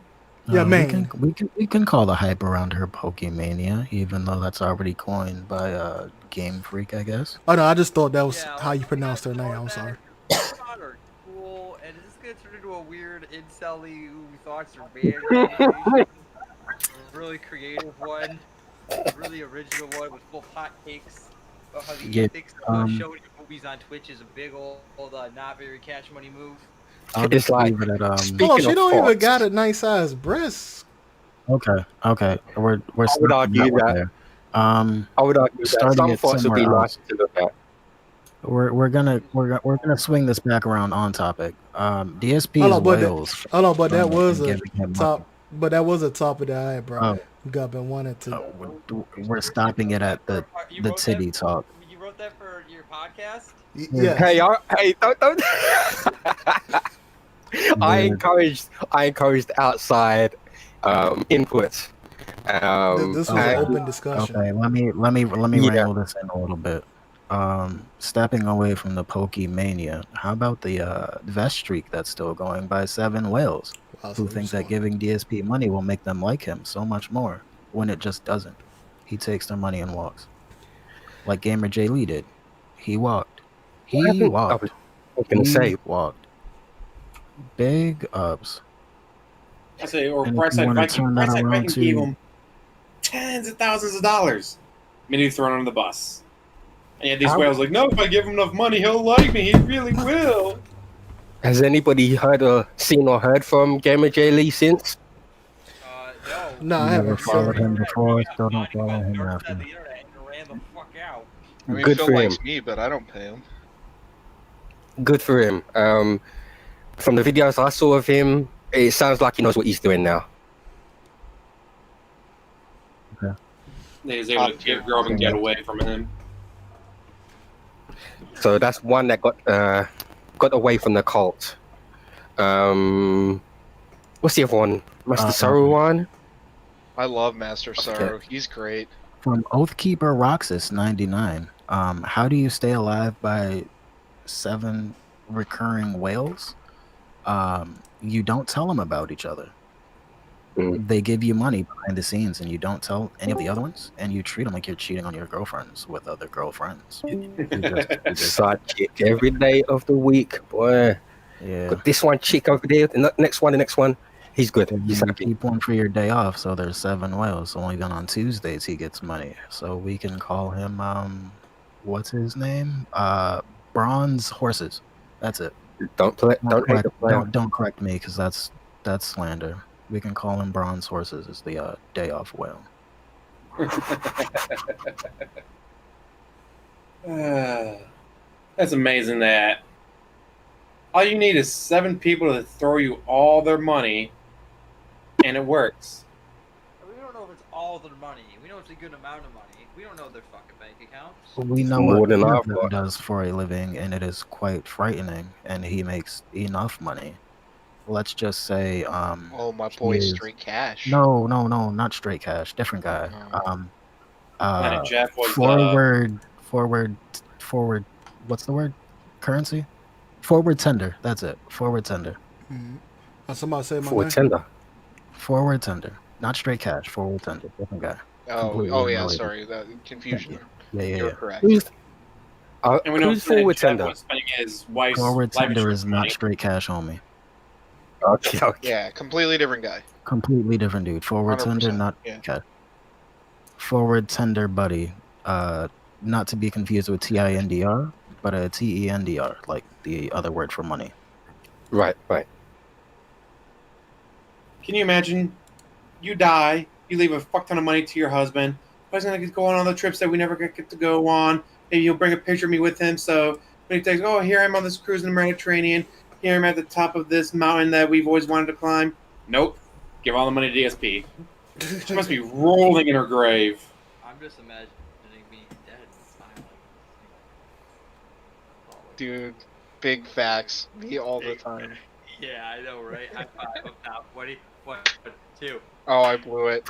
Yeah, man. We can call the hype around her Pokemania, even though that's already coined by Game Freak, I guess. Oh no, I just thought that was Yeah, how you we pronounced gotta her name. call I'm it sorry. back. Pokemon are cool, and is this gonna turn into a weird incel-y who thoughts are banned conversation? A really creative one, a really original one with full hot takes about how the Yeah, ethics of showing movies on Twitch is a big old not very cash money move. I'll It's just like, leave it at Oh, speaking she of don't even thoughts, got a nice size breast. Okay. We're I would starting argue that that there. I would argue that Starting some it thoughts would be somewhere nicer else. to look at. We're gonna swing this back around on topic. Hold DSP's on, but Wales but that was and a giving him money. top. But that was a topic that I had brought. Oh, Got been wanting to. we're stopping it at the titty talk. You wrote that for your podcast? Yes. Hey, don't. I encouraged outside inputs. This was an open discussion. Okay, let me Yeah. wrangle this in a little bit. Stepping away from the Pokemania, how about the vest streak that's still going by 7 whales, who think that giving DSP money will make them like him so much more, when it just doesn't. He takes their money and walks. Like Gamer J Lee did. He walked. He walked. I was gonna say. Walked. Big ups. I say, or And if you Brightside wanna Viking. turn that Brightside around Viking to- gave him tens of thousands of dollars. Maybe thrown under the bus. And yet these How- whales like, no, if I give him enough money, he'll like me. He really will. Has anybody seen or heard from Gamer J Lee since? No, I Never haven't. followed him before. Still don't follow him after. I mean, Good Phil for likes him. me, but I don't pay him. Good for him. From the videos I saw of him, it sounds like he knows what he's doing now. He's able to grow up and get away from him. So that's one that got away from the cult. What's the other one? Master Sorrow one? I love Master Sorrow. He's great. From Oathkeeper Roxas 99. How do you stay alive by 7 recurring whales? You don't tell them about each other. They give you money behind the scenes, and you don't tell any of the other ones, and you treat them like you're cheating on your girlfriends with other girlfriends. You just Side chick every day of the week, boy. Yeah. Got this one chick over there, the next one. He's good. He's You happy. keep one for your day off, so there's 7 whales. So even on Tuesdays he gets money. So we can call him what's his name? Bronze Horses. That's it. Don't correct me, because that's slander. We can call him Bronze Horses as the day off whale. That's amazing that all you need is 7 people to throw you all their money, and it works. We don't know if it's all their money. We know it's a good amount of money. We don't know their fucking bank accounts. We know More what than one I've of them got. does for a living, and it is quite frightening, and he makes enough money. Let's just say Oh, my boy, he is- Straight Cash. No, not Straight Cash. Different guy. Planet Jeff was forward. What's the word? Currency. Forward tender. That's it. Forward tender. Somebody say my For name. tender. Forward tender. Not Straight Cash. Forward tender. Different guy. Completely Oh yeah, unrelated. sorry, that confusion. Yeah. You're correct. Who's And we know who's Planet forward Jeff tender? was spending his wife's Forward life tender insurance is not money. Straight Cash, homie. Okay. Yeah, completely different guy. Completely different dude. Forward tender, 100%, not yeah. cash. Forward tender buddy. Not to be confused with TINDR, but a TENDR, like the other word for money. Right. Can you imagine? You die, you leave a fuck ton of money to your husband. But he's gonna go on all the trips that we never get to go on. Maybe he'll bring a picture of me with him. So when he takes, oh, here I'm on this cruise in the Mediterranean. Here I'm at the top of this mountain that we've always wanted to climb. Nope. Give all the money to DSP. She must be rolling in her grave. I'm just imagining being dead and smiling. Dude, big facts. Me all the time. Yeah, I know, right? High five up top. What? 2. Oh, I blew it.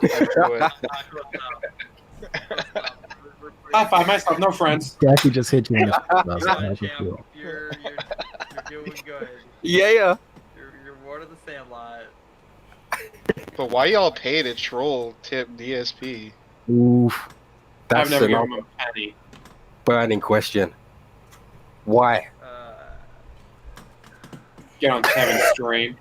High five myself, no friends. Jackie just hit you in the You're doing good. Yeah. You're one of the Sandlot. But why y'all pay to troll tip DSP? Oof. I've That's never given another him a penny. burning question. Why? Get on Kevin's stream.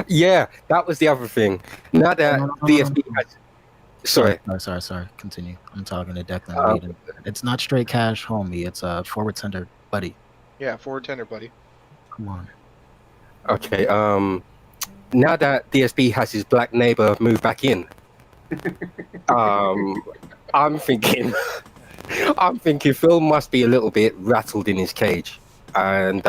Yeah, that was the other thing. Now that DSP has... Sorry. Sorry. Continue. I'm talking to Declan Reed. And it's not straight cash, homie. It's a forward tender buddy. Yeah, forward tender, buddy. Come on. Okay, now that DSP has his black neighbor moved back in, I'm thinking Phil must be a little bit rattled in his cage. And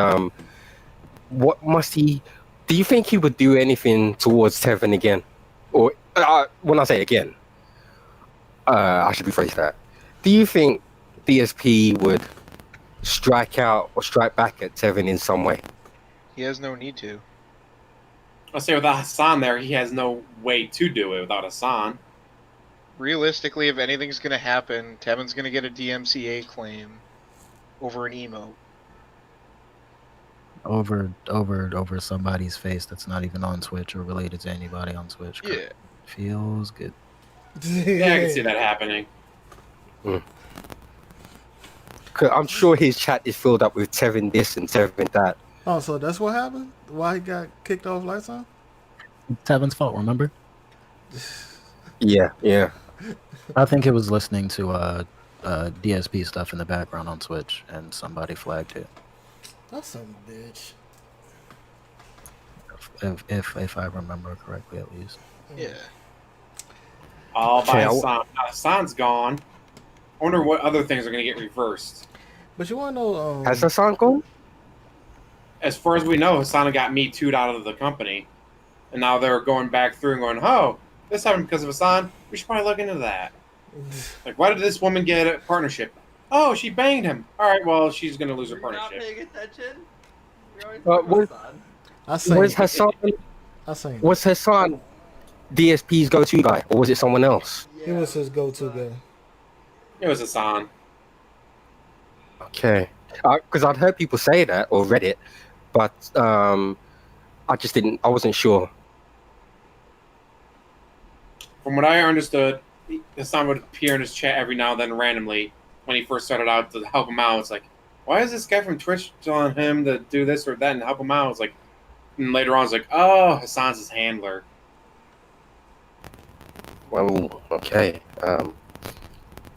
what must he... Do you think he would do anything towards Tevin again? Or, when I say again, I should rephrase that. Do you think DSP would strike out or strike back at Tevin in some way? He has no need to. I'll say without Hassan there, he has no way to do it without Hassan. Realistically, if anything's gonna happen, Tevin's gonna get a DMCA claim over an emote. Over somebody's face that's not even on Twitch or related to anybody on Twitch. Yeah. Feels good. Yeah, I can see that happening. Cause I'm sure his chat is filled up with Tevin this and Tevin that. Oh, so that's what happened? Why he got kicked off lifetime? Tevin's fault, remember? Yeah. I think he was listening to DSP stuff in the background on Twitch, and somebody flagged it. That's some bitch. If I remember correctly, at least. Yeah. All by Hassan. Hassan's gone. I wonder what other things are going to get reversed. But you want to know... Has Hassan gone? As far as we know, Hassan got Me Too'd out of the company. And now they're going back through and going, oh, this happened because of Hassan. We should probably look into that. Like, why did this woman get a partnership? Oh, she banged him. All right, well, she's going to lose her You're not partnership. paying attention? You're always Was Hassan DSP's go-to guy, or was it someone else? He was his go-to guy. It was Hassan. Okay. Because I'd heard people say that or read it, but I wasn't sure. From what I understood, Hassan would appear in his chat every now and then randomly when he first started out to help him out. It's like, why is this guy from Twitch telling him to do this or that and help him out? It's like, and later on, it's like, oh, Hassan's his handler. Well, okay.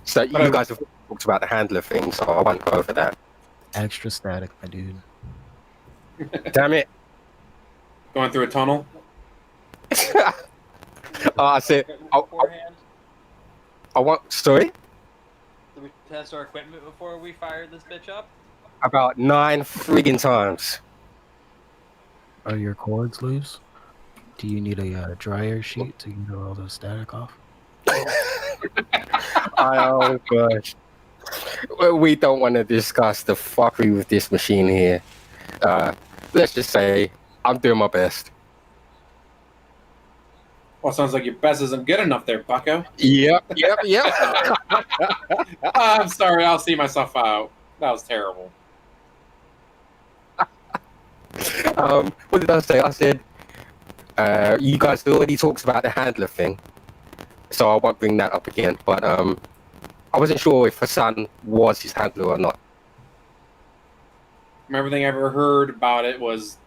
So you guys have talked about the handler thing, so I won't go over that. Extra static, my dude. Damn it. Going through a tunnel? I said, I want, sorry? Did we test our equipment before we fired this bitch up? About 9 friggin' times. Are your cords loose? Do you need a dryer sheet to get all the static off? Oh gosh. We don't want to discuss the fuckery with this machine here. Let's just say I'm doing my best. Well, sounds like your best isn't good enough there, bucko. Yep. I'm sorry, I'll see myself out. That was terrible. What did I say? I said, you guys already talked about the handler thing, so I won't bring that up again, but I wasn't sure if Hassan was his handler or not. From everything I ever heard about it was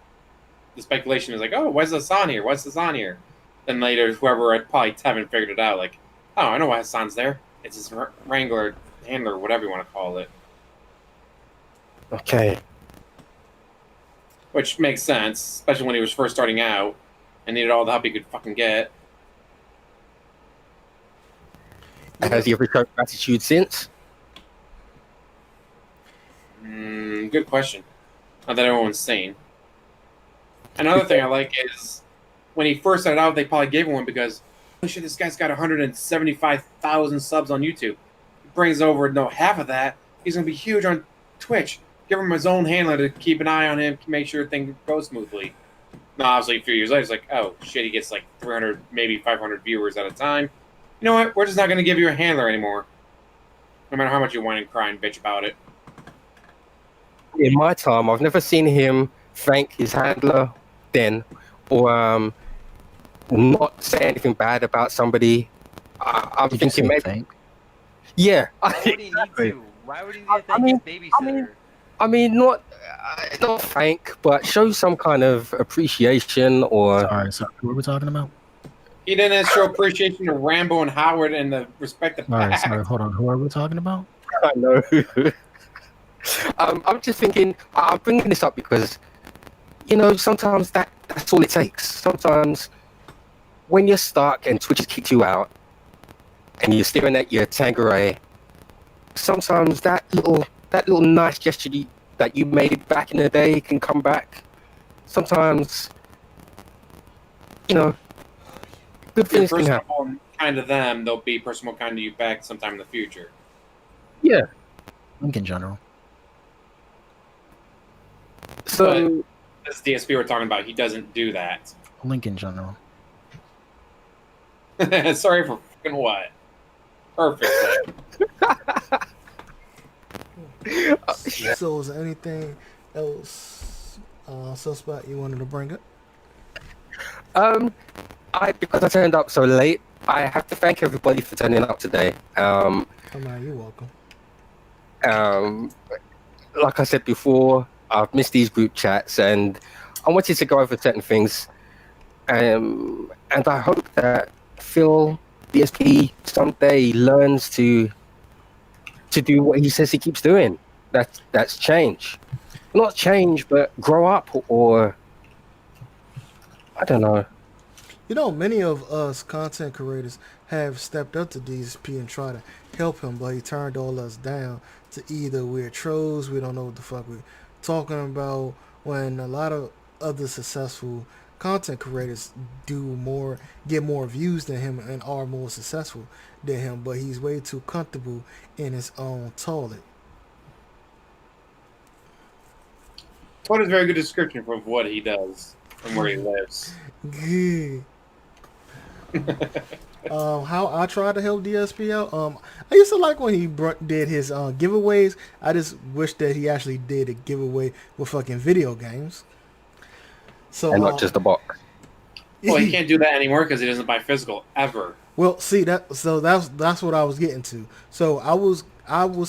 the speculation was like, oh, why's Hassan here? Why's Hassan here? Then later, whoever, probably Tevin, figured it out, like, oh, I know why Hassan's there. It's his wrangler, handler, whatever you want to call it. Okay. Which makes sense, especially when he was first starting out and needed all the help he could fucking get. Has he ever shown gratitude since? Good question. Not that everyone's sane. Another thing I like is when he first started out, they probably gave him one because, holy shit, this guy's got 175,000 subs on YouTube. He brings over half of that. He's going to be huge on Twitch. Give him his own handler to keep an eye on him, make sure things go smoothly. Now, obviously, a few years later, it's like, oh, shit, he gets like 300, maybe 500 viewers at a time. You know what? We're just not going to give you a handler anymore. No matter how much you whine and cry and bitch about it. In my time, I've never seen him thank his handler then, or not say anything bad about somebody. I'm Did you thinking say maybe. thank? Yeah, Why would he need exactly. to? Why would he need to thank mean- his babysitter? I mean, not thank, but show some kind of appreciation or. Sorry, what are we talking about? He didn't show appreciation to Rambo and Howard and the respective Sorry, packs. hold on. Who are we talking about? I know. I'm just thinking. I'm bringing this up because sometimes that's all it takes. Sometimes when you're stuck and Twitch has kicked you out and you're staring at your Tanqueray, sometimes that little nice gesture that you made back in the day can come back. Sometimes, good If you're things can happen. personable and kind to them, they'll be personal kind to you back sometime in the future. Yeah. Lincoln General. So this DSP we're talking about, he doesn't do that. Lincoln General. Sorry for fucking what? Perfect. So is there anything else suspect you wanted to bring up? Because I turned up so late, I have to thank everybody for turning up today. Oh, no, you're welcome. Like I said before, I've missed these group chats, and I wanted to go over certain things. And I hope that Phil DSP someday learns to do what he says he keeps doing. That's change. Not change, but grow up, or I don't know. Many of us content creators have stepped up to DSP and tried to help him, but he turned all us down to either we're trolls, we don't know what the fuck we're talking about, when a lot of other successful content creators get more views than him and are more successful than him, but he's way too comfortable in his own toilet. What is a very good description of what he does and where he lives. Good. How I tried to help DSP out. I used to like when he did his giveaways. I just wish that he actually did a giveaway with fucking video games. So And not just a box. Well, he can't do that anymore because he doesn't buy physical ever. Well, see that's what I was getting to. So I was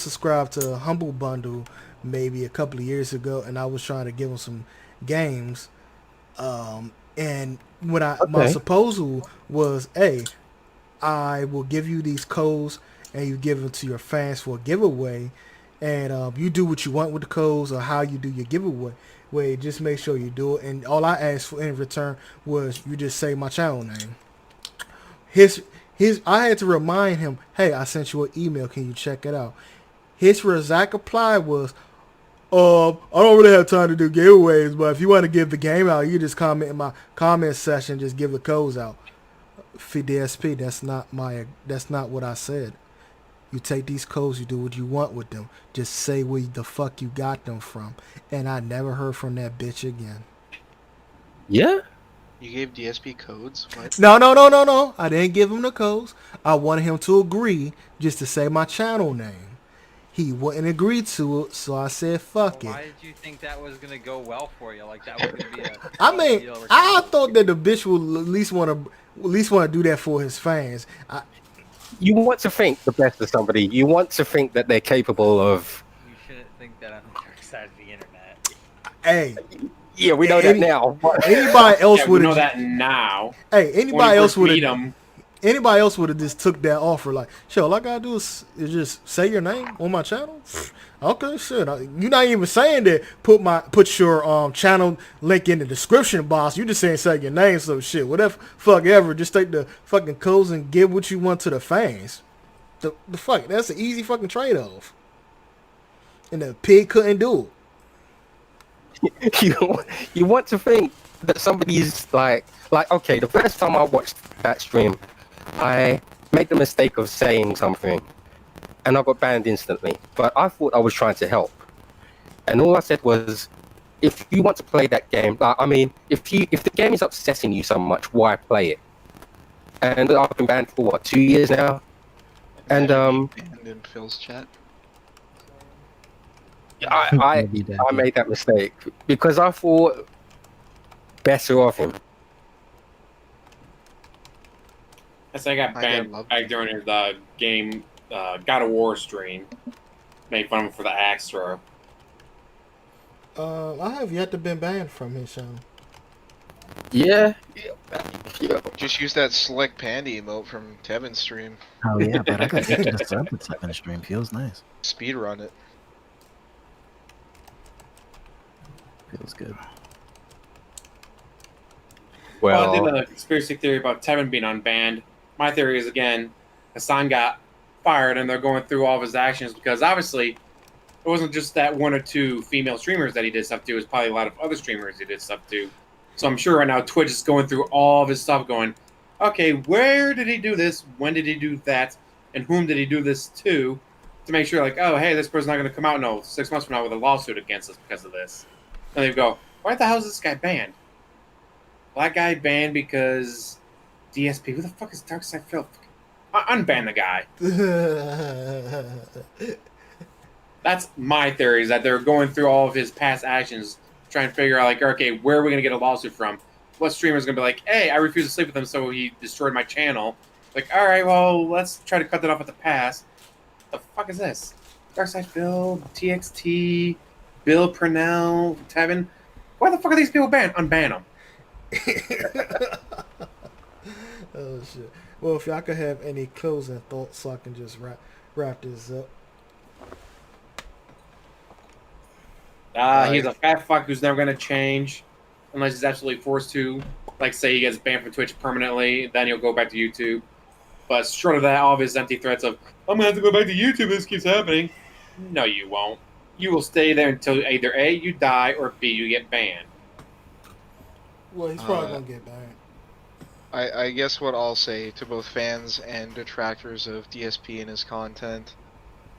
subscribed to Humble Bundle maybe a couple of years ago, and I was trying to give him some games. And what my proposal was, hey, I will give you these codes, and you give them to your fans for a giveaway, and you do what you want with the codes or how you do your giveaway. Just make sure you do it, and all I asked for in return was you just say my channel name. I had to remind him, hey, I sent you an email. Can you check it out? His exact reply was, I don't really have time to do giveaways, but if you want to give the game out, you just comment in my comment section, just give the codes out. DSP, that's not what I said. You take these codes, you do what you want with them. Just say where the fuck you got them from. And I never heard from that bitch again. Yeah? You gave DSP codes? What? No. I didn't give him the codes. I wanted him to agree just to say my channel name. He wouldn't agree to it, so I said, fuck it. Why did you think that was gonna go well for you? Like that was gonna be a I mean, I thought that the bitch would at least want to do that for his fans. You want to think the best of somebody. You want to think that they're capable of. You shouldn't think that on the dark side of the internet. Hey. Yeah, we know that now. Anybody else would know that now. Hey, anybody else would have. Anybody else would have just took that offer. Like, shit, all I gotta do is just say your name on my channel. Okay, shit. You're not even saying that. Put your channel link in the description box. You just saying say your name. So shit, whatever, fuck ever. Just take the fucking codes and give what you want to the fans. The fuck, that's an easy fucking trade off. And the pig couldn't do it. You want to think that somebody's like okay. The first time I watched that stream, I made the mistake of saying something, and I got banned instantly. But I thought I was trying to help, and all I said was, if you want to play that game, if the game is obsessing you so much, why play it? And I've been banned for 2 years now, and banned in Phil's chat. I made that mistake because I thought better of him. I say I got banned back during his game God of War stream. Made fun of him for the axe throw. I have yet to been banned from his channel. Yeah. Just use that slick pandy emote from Tevin's stream. Oh yeah, but I got you can just sub the 7 stream. Feels nice. Speed run it. Feels good. Well, I did a conspiracy theory about Tevin being unbanned. My theory is, again, Hassan got fired and they're going through all of his actions because obviously it wasn't just that 1 or 2 female streamers that he did stuff to. It was probably a lot of other streamers he did stuff to. So I'm sure right now Twitch is going through all of his stuff going, okay, where did he do this? When did he do that? And whom did he do this to make sure, like, oh, hey, this person's not going to come out 6 months from now with a lawsuit against us because of this. And they go, why the hell is this guy banned? Black guy banned because DSP. Who the fuck is Darkside Phil? Unban the guy. That's my theory, is that they're going through all of his past actions, trying to figure out, like, okay, where are we going to get a lawsuit from? What streamer's going to be like, hey, I refuse to sleep with him, so he destroyed my channel. Like, all right, well, let's try to cut that off at the pass. What the fuck is this? Darkside Phil, TXT, Bill Purnell, Tevin. Why the fuck are these people banned? Unban them. Oh shit. Well, if y'all could have any closing thoughts so I can just wrap this up. He's a fat fuck who's never gonna change unless he's absolutely forced to. Like, say he gets banned from Twitch permanently, then he'll go back to YouTube. But short of that, all of his empty threats of, I'm gonna have to go back to YouTube if this keeps happening. No, you won't. You will stay there until either A, you die, or B, you get banned. Well, he's probably gonna get banned. I guess what I'll say to both fans and detractors of DSP and his content,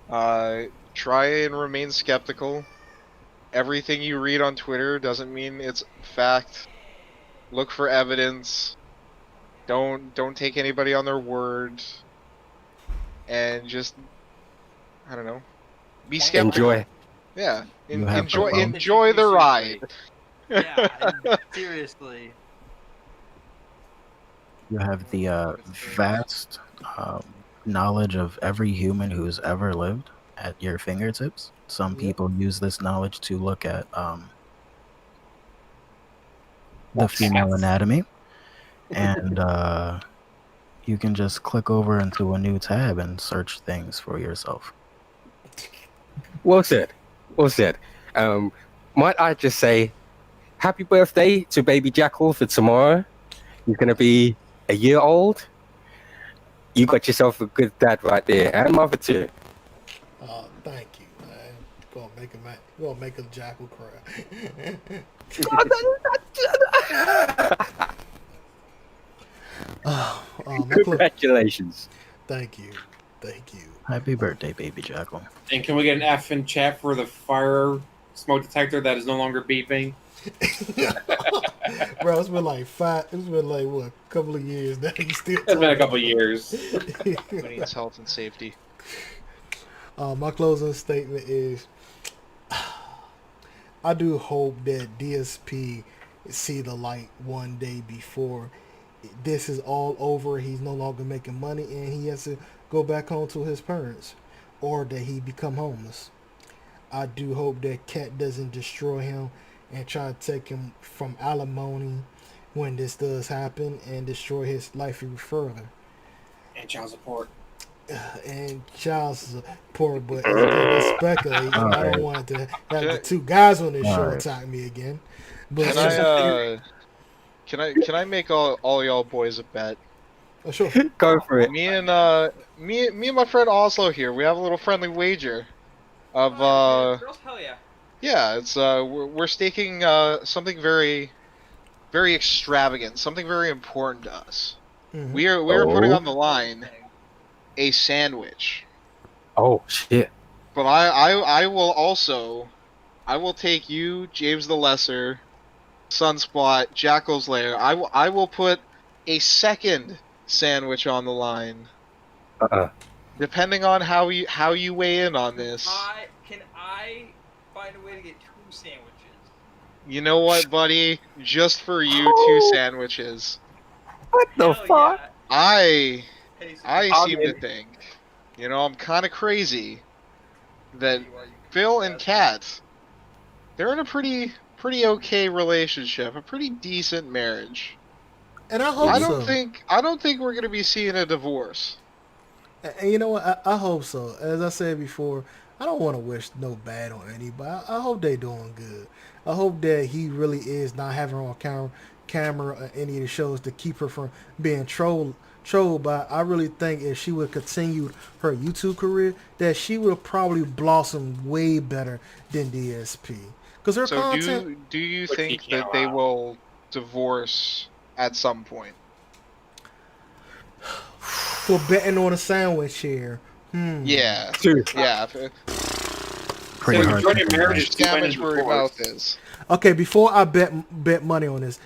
try and remain skeptical. Everything you read on Twitter doesn't mean it's fact. Look for evidence. Don't take anybody on their word. And just, I don't know, be skeptical. Enjoy. Yeah, enjoy the ride. Yeah, seriously. You have the vast knowledge of every human who's ever lived at your fingertips. Some people use this knowledge to look at the female anatomy, and you can just click over into a new tab and search things for yourself. Well said. Well said. Might I just say, happy birthday to baby Jackal for tomorrow. He's going to be a year old. You got yourself a good dad right there, and mother too. Thank you, man. Gonna make a Jackal cry. Congratulations. Thank you. Happy birthday, baby Jackal. And can we get an F in chat for the fire smoke detector that is no longer beeping? Bro, it's been like what, a couple of years now. You still It's been a couple of years. We need health and safety. My closing statement is, I do hope that DSP see the light one day before this is all over. He's no longer making money and he has to go back home to his parents, or that he become homeless. I do hope that Cat doesn't destroy him and try to take him from alimony when this does happen and destroy his life even further. And child support. And child support, but it's speculating. I don't want to have the two guys on this show attack me again. But can I make all y'all boys a bet? Sure. Go for it. Me and my friend Oslo here, we have a little friendly wager of Girls, hell yeah. yeah, it's we're staking something very extravagant, something very important to us. Mm-hmm. We're putting on the line a sandwich. Oh shit. But I will take you, James the Lesser, Sunspot, Jackal's Lair. I will put a second sandwich on the line. Depending on how you weigh in on this. Can I find a way to get 2 sandwiches? You know what, buddy? Just for you, 2 sandwiches. What the fuck? I I'll seem get to it. think, I'm kind of crazy that Phil and Kat, they're in a pretty okay relationship, a pretty decent marriage. And I hope I so. don't think we're gonna be seeing a divorce. And you know what? I hope so. As I said before, I don't want to wish no bad on anybody. I hope they doing good. I hope that he really is not having her on camera or any of the shows to keep her from being trolled. But I really think if she would continue her YouTube career, that she would probably blossom way better than DSP. Because her So content. do you Which he think can't that they allow. will divorce at some point? For betting on a sandwich here. Yeah. True. Yeah. Pretty So hard. majority to of marriage think is Scam two is where your mouth is. Okay, before I bet money on this,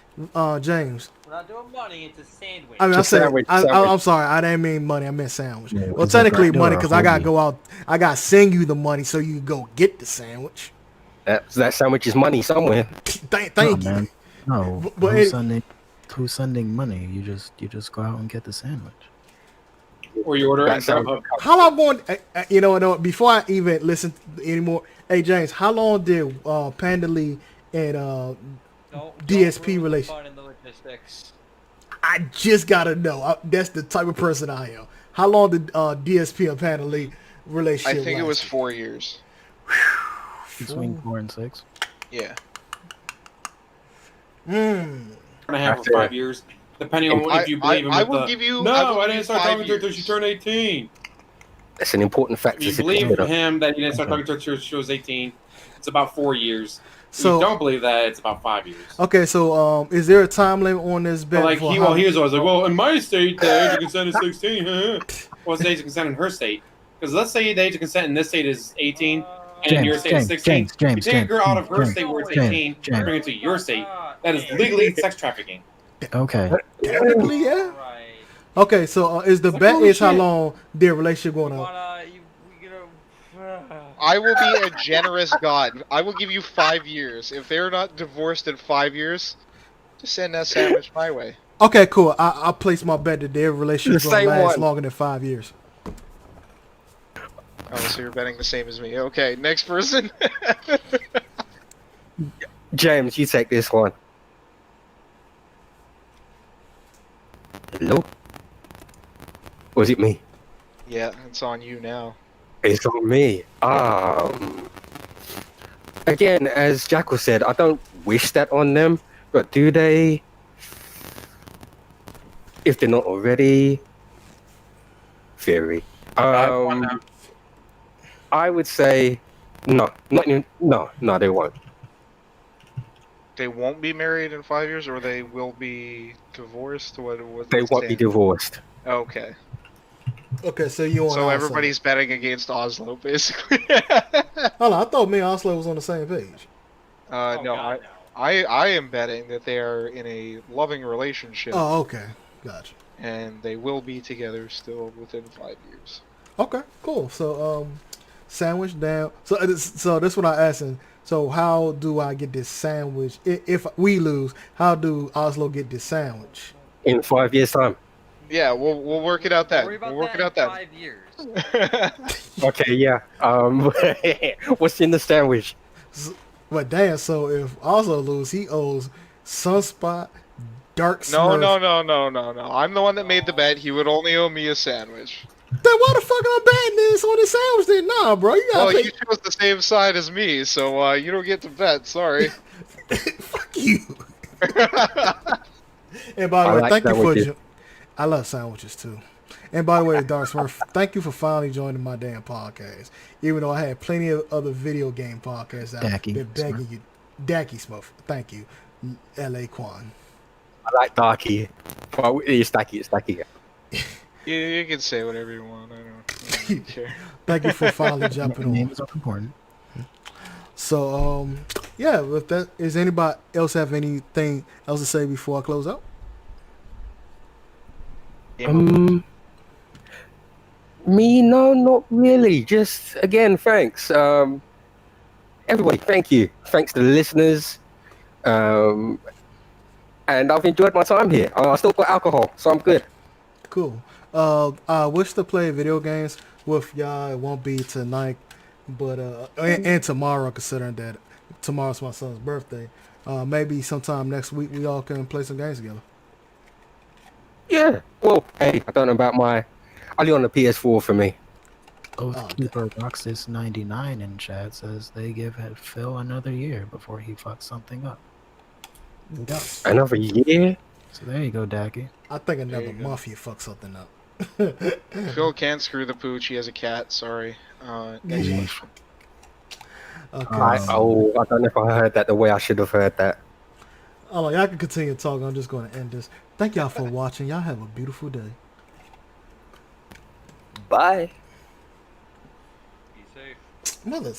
James. We're not doing money. It's a sandwich. I mean, I Just said, sandwich, I'm sandwich. sorry, I didn't mean money. I meant sandwich. Yeah, Well, is it technically grinder money or because I gotta hoagie? go out. I gotta send you the money so you can go get the sandwich. That sandwich is money somewhere. Thank you. Man. No, But who's sending money? You just go out and get the sandwich. Or you order it That and sounds- How long going? You know what? Before I even listen anymore, hey James, how long did Panda Lee and DSP ruin the relation? fun and the logistics. I just gotta know. That's the type of person I am. How long did DSP and Panda Lee relationship? I think it last? was 4 years. Between 4 and 6. Yeah. and a half or After- 5 years, depending on if you believe him. I with will the, give you. No, I, will I give didn't you start 5 talking to her until she years. turned 18. That's an important factor If you to believe consider. him that he didn't start talking to her until she was 18, it's about 4 years. If So- you don't believe that, it's about 5 years. Okay, so is there a time limit on this bet? But like for he how- was always like, well, in my state, the age of consent is 16. What's the age of consent in her state? Because let's say the age of consent in this state is 18, and in your state is 16. James, you take a girl out of her James, state where it's James, 18, James. bring it to your state. That is legally sex trafficking. Okay. Technically, yeah. Right. Okay, so is the Like, bet holy is how shit. long their relationship going You on? wanna, we gonna, I will be a generous God. I will give you 5 years. If they're not divorced in 5 years, just send that sandwich my way. Okay, cool. I'll place my bet that their relationship The going to same last one. longer than 5 years. Oh, so you're betting the same as me. Okay, next person. James, you take this one. Hello? Was it me? Yeah, it's on you now. It's on me. Again, as Jackal said, I don't wish that on them, but do they? If they're not already, theory. I would say no, no, they won't. They won't be married in 5 years, or they will be divorced. What They won't be divorced. Okay, Okay, so you on so Oslo. everybody's betting against Oslo, basically. Hold on, I thought me and Oslo was on the same page. No, God, I am betting that they are in a loving relationship, Oh, okay. Gotcha. and they will be together still within 5 years. Okay, cool. So, sandwich down. So this is what I asking. So how do I get this sandwich? If we lose, how do Oslo get this sandwich? In 5 years' time. Yeah, we'll work it out then. Worry about We'll work that it out in then. 5 years. Okay, yeah. What's in the sandwich? But damn, so if Oslo lose, he owes Sunspot, Dark No, Smurf. no. I'm the one that made the bet. He would only owe me a sandwich. Then why the fuck am I betting this on the sandwich then? Nah, bro, you gotta Well, pay. you chose the same side as me, so you don't get to bet. Sorry. Fuck you. And by the I way, like thank you for. sandwiches. I love sandwiches too. And by the way, Dark Smurf, thank you for finally joining my damn podcast. Even though I had plenty of other video game podcasts out Dacky been begging you. Dacky Smurf, thank you. L.A. Quan. I like Darky. Well, it's Darky. You can say whatever you want. I don't care. Thank you for finally jumping Names on. are important. So, yeah, with that, is anybody else have anything else to say before I close out? Me, no, not really. Just again, thanks. Everybody, thank you. Thanks to the listeners. And I've enjoyed my time here. I still got alcohol, so I'm good. Cool. I wish to play video games with y'all. It won't be tonight, but and tomorrow, considering that tomorrow's my son's birthday. Maybe sometime next week we all can play some games together. Yeah. Well, hey, I don't know about my. Only on the PS4 for me. Oathkeeper Roxas 99 in chat says they give Phil another year before he fucks something up. Yeah. Another year? So there you go, Dacky. I think another month you fuck something up. Phil can't screw the pooch. He has a cat. Sorry. Next question. Okay. I don't know if I heard that the way I should have heard that. Oh, y'all can continue talking. I'm just going to end this. Thank y'all for watching. Y'all have a beautiful day. Bye. Be safe. Mother's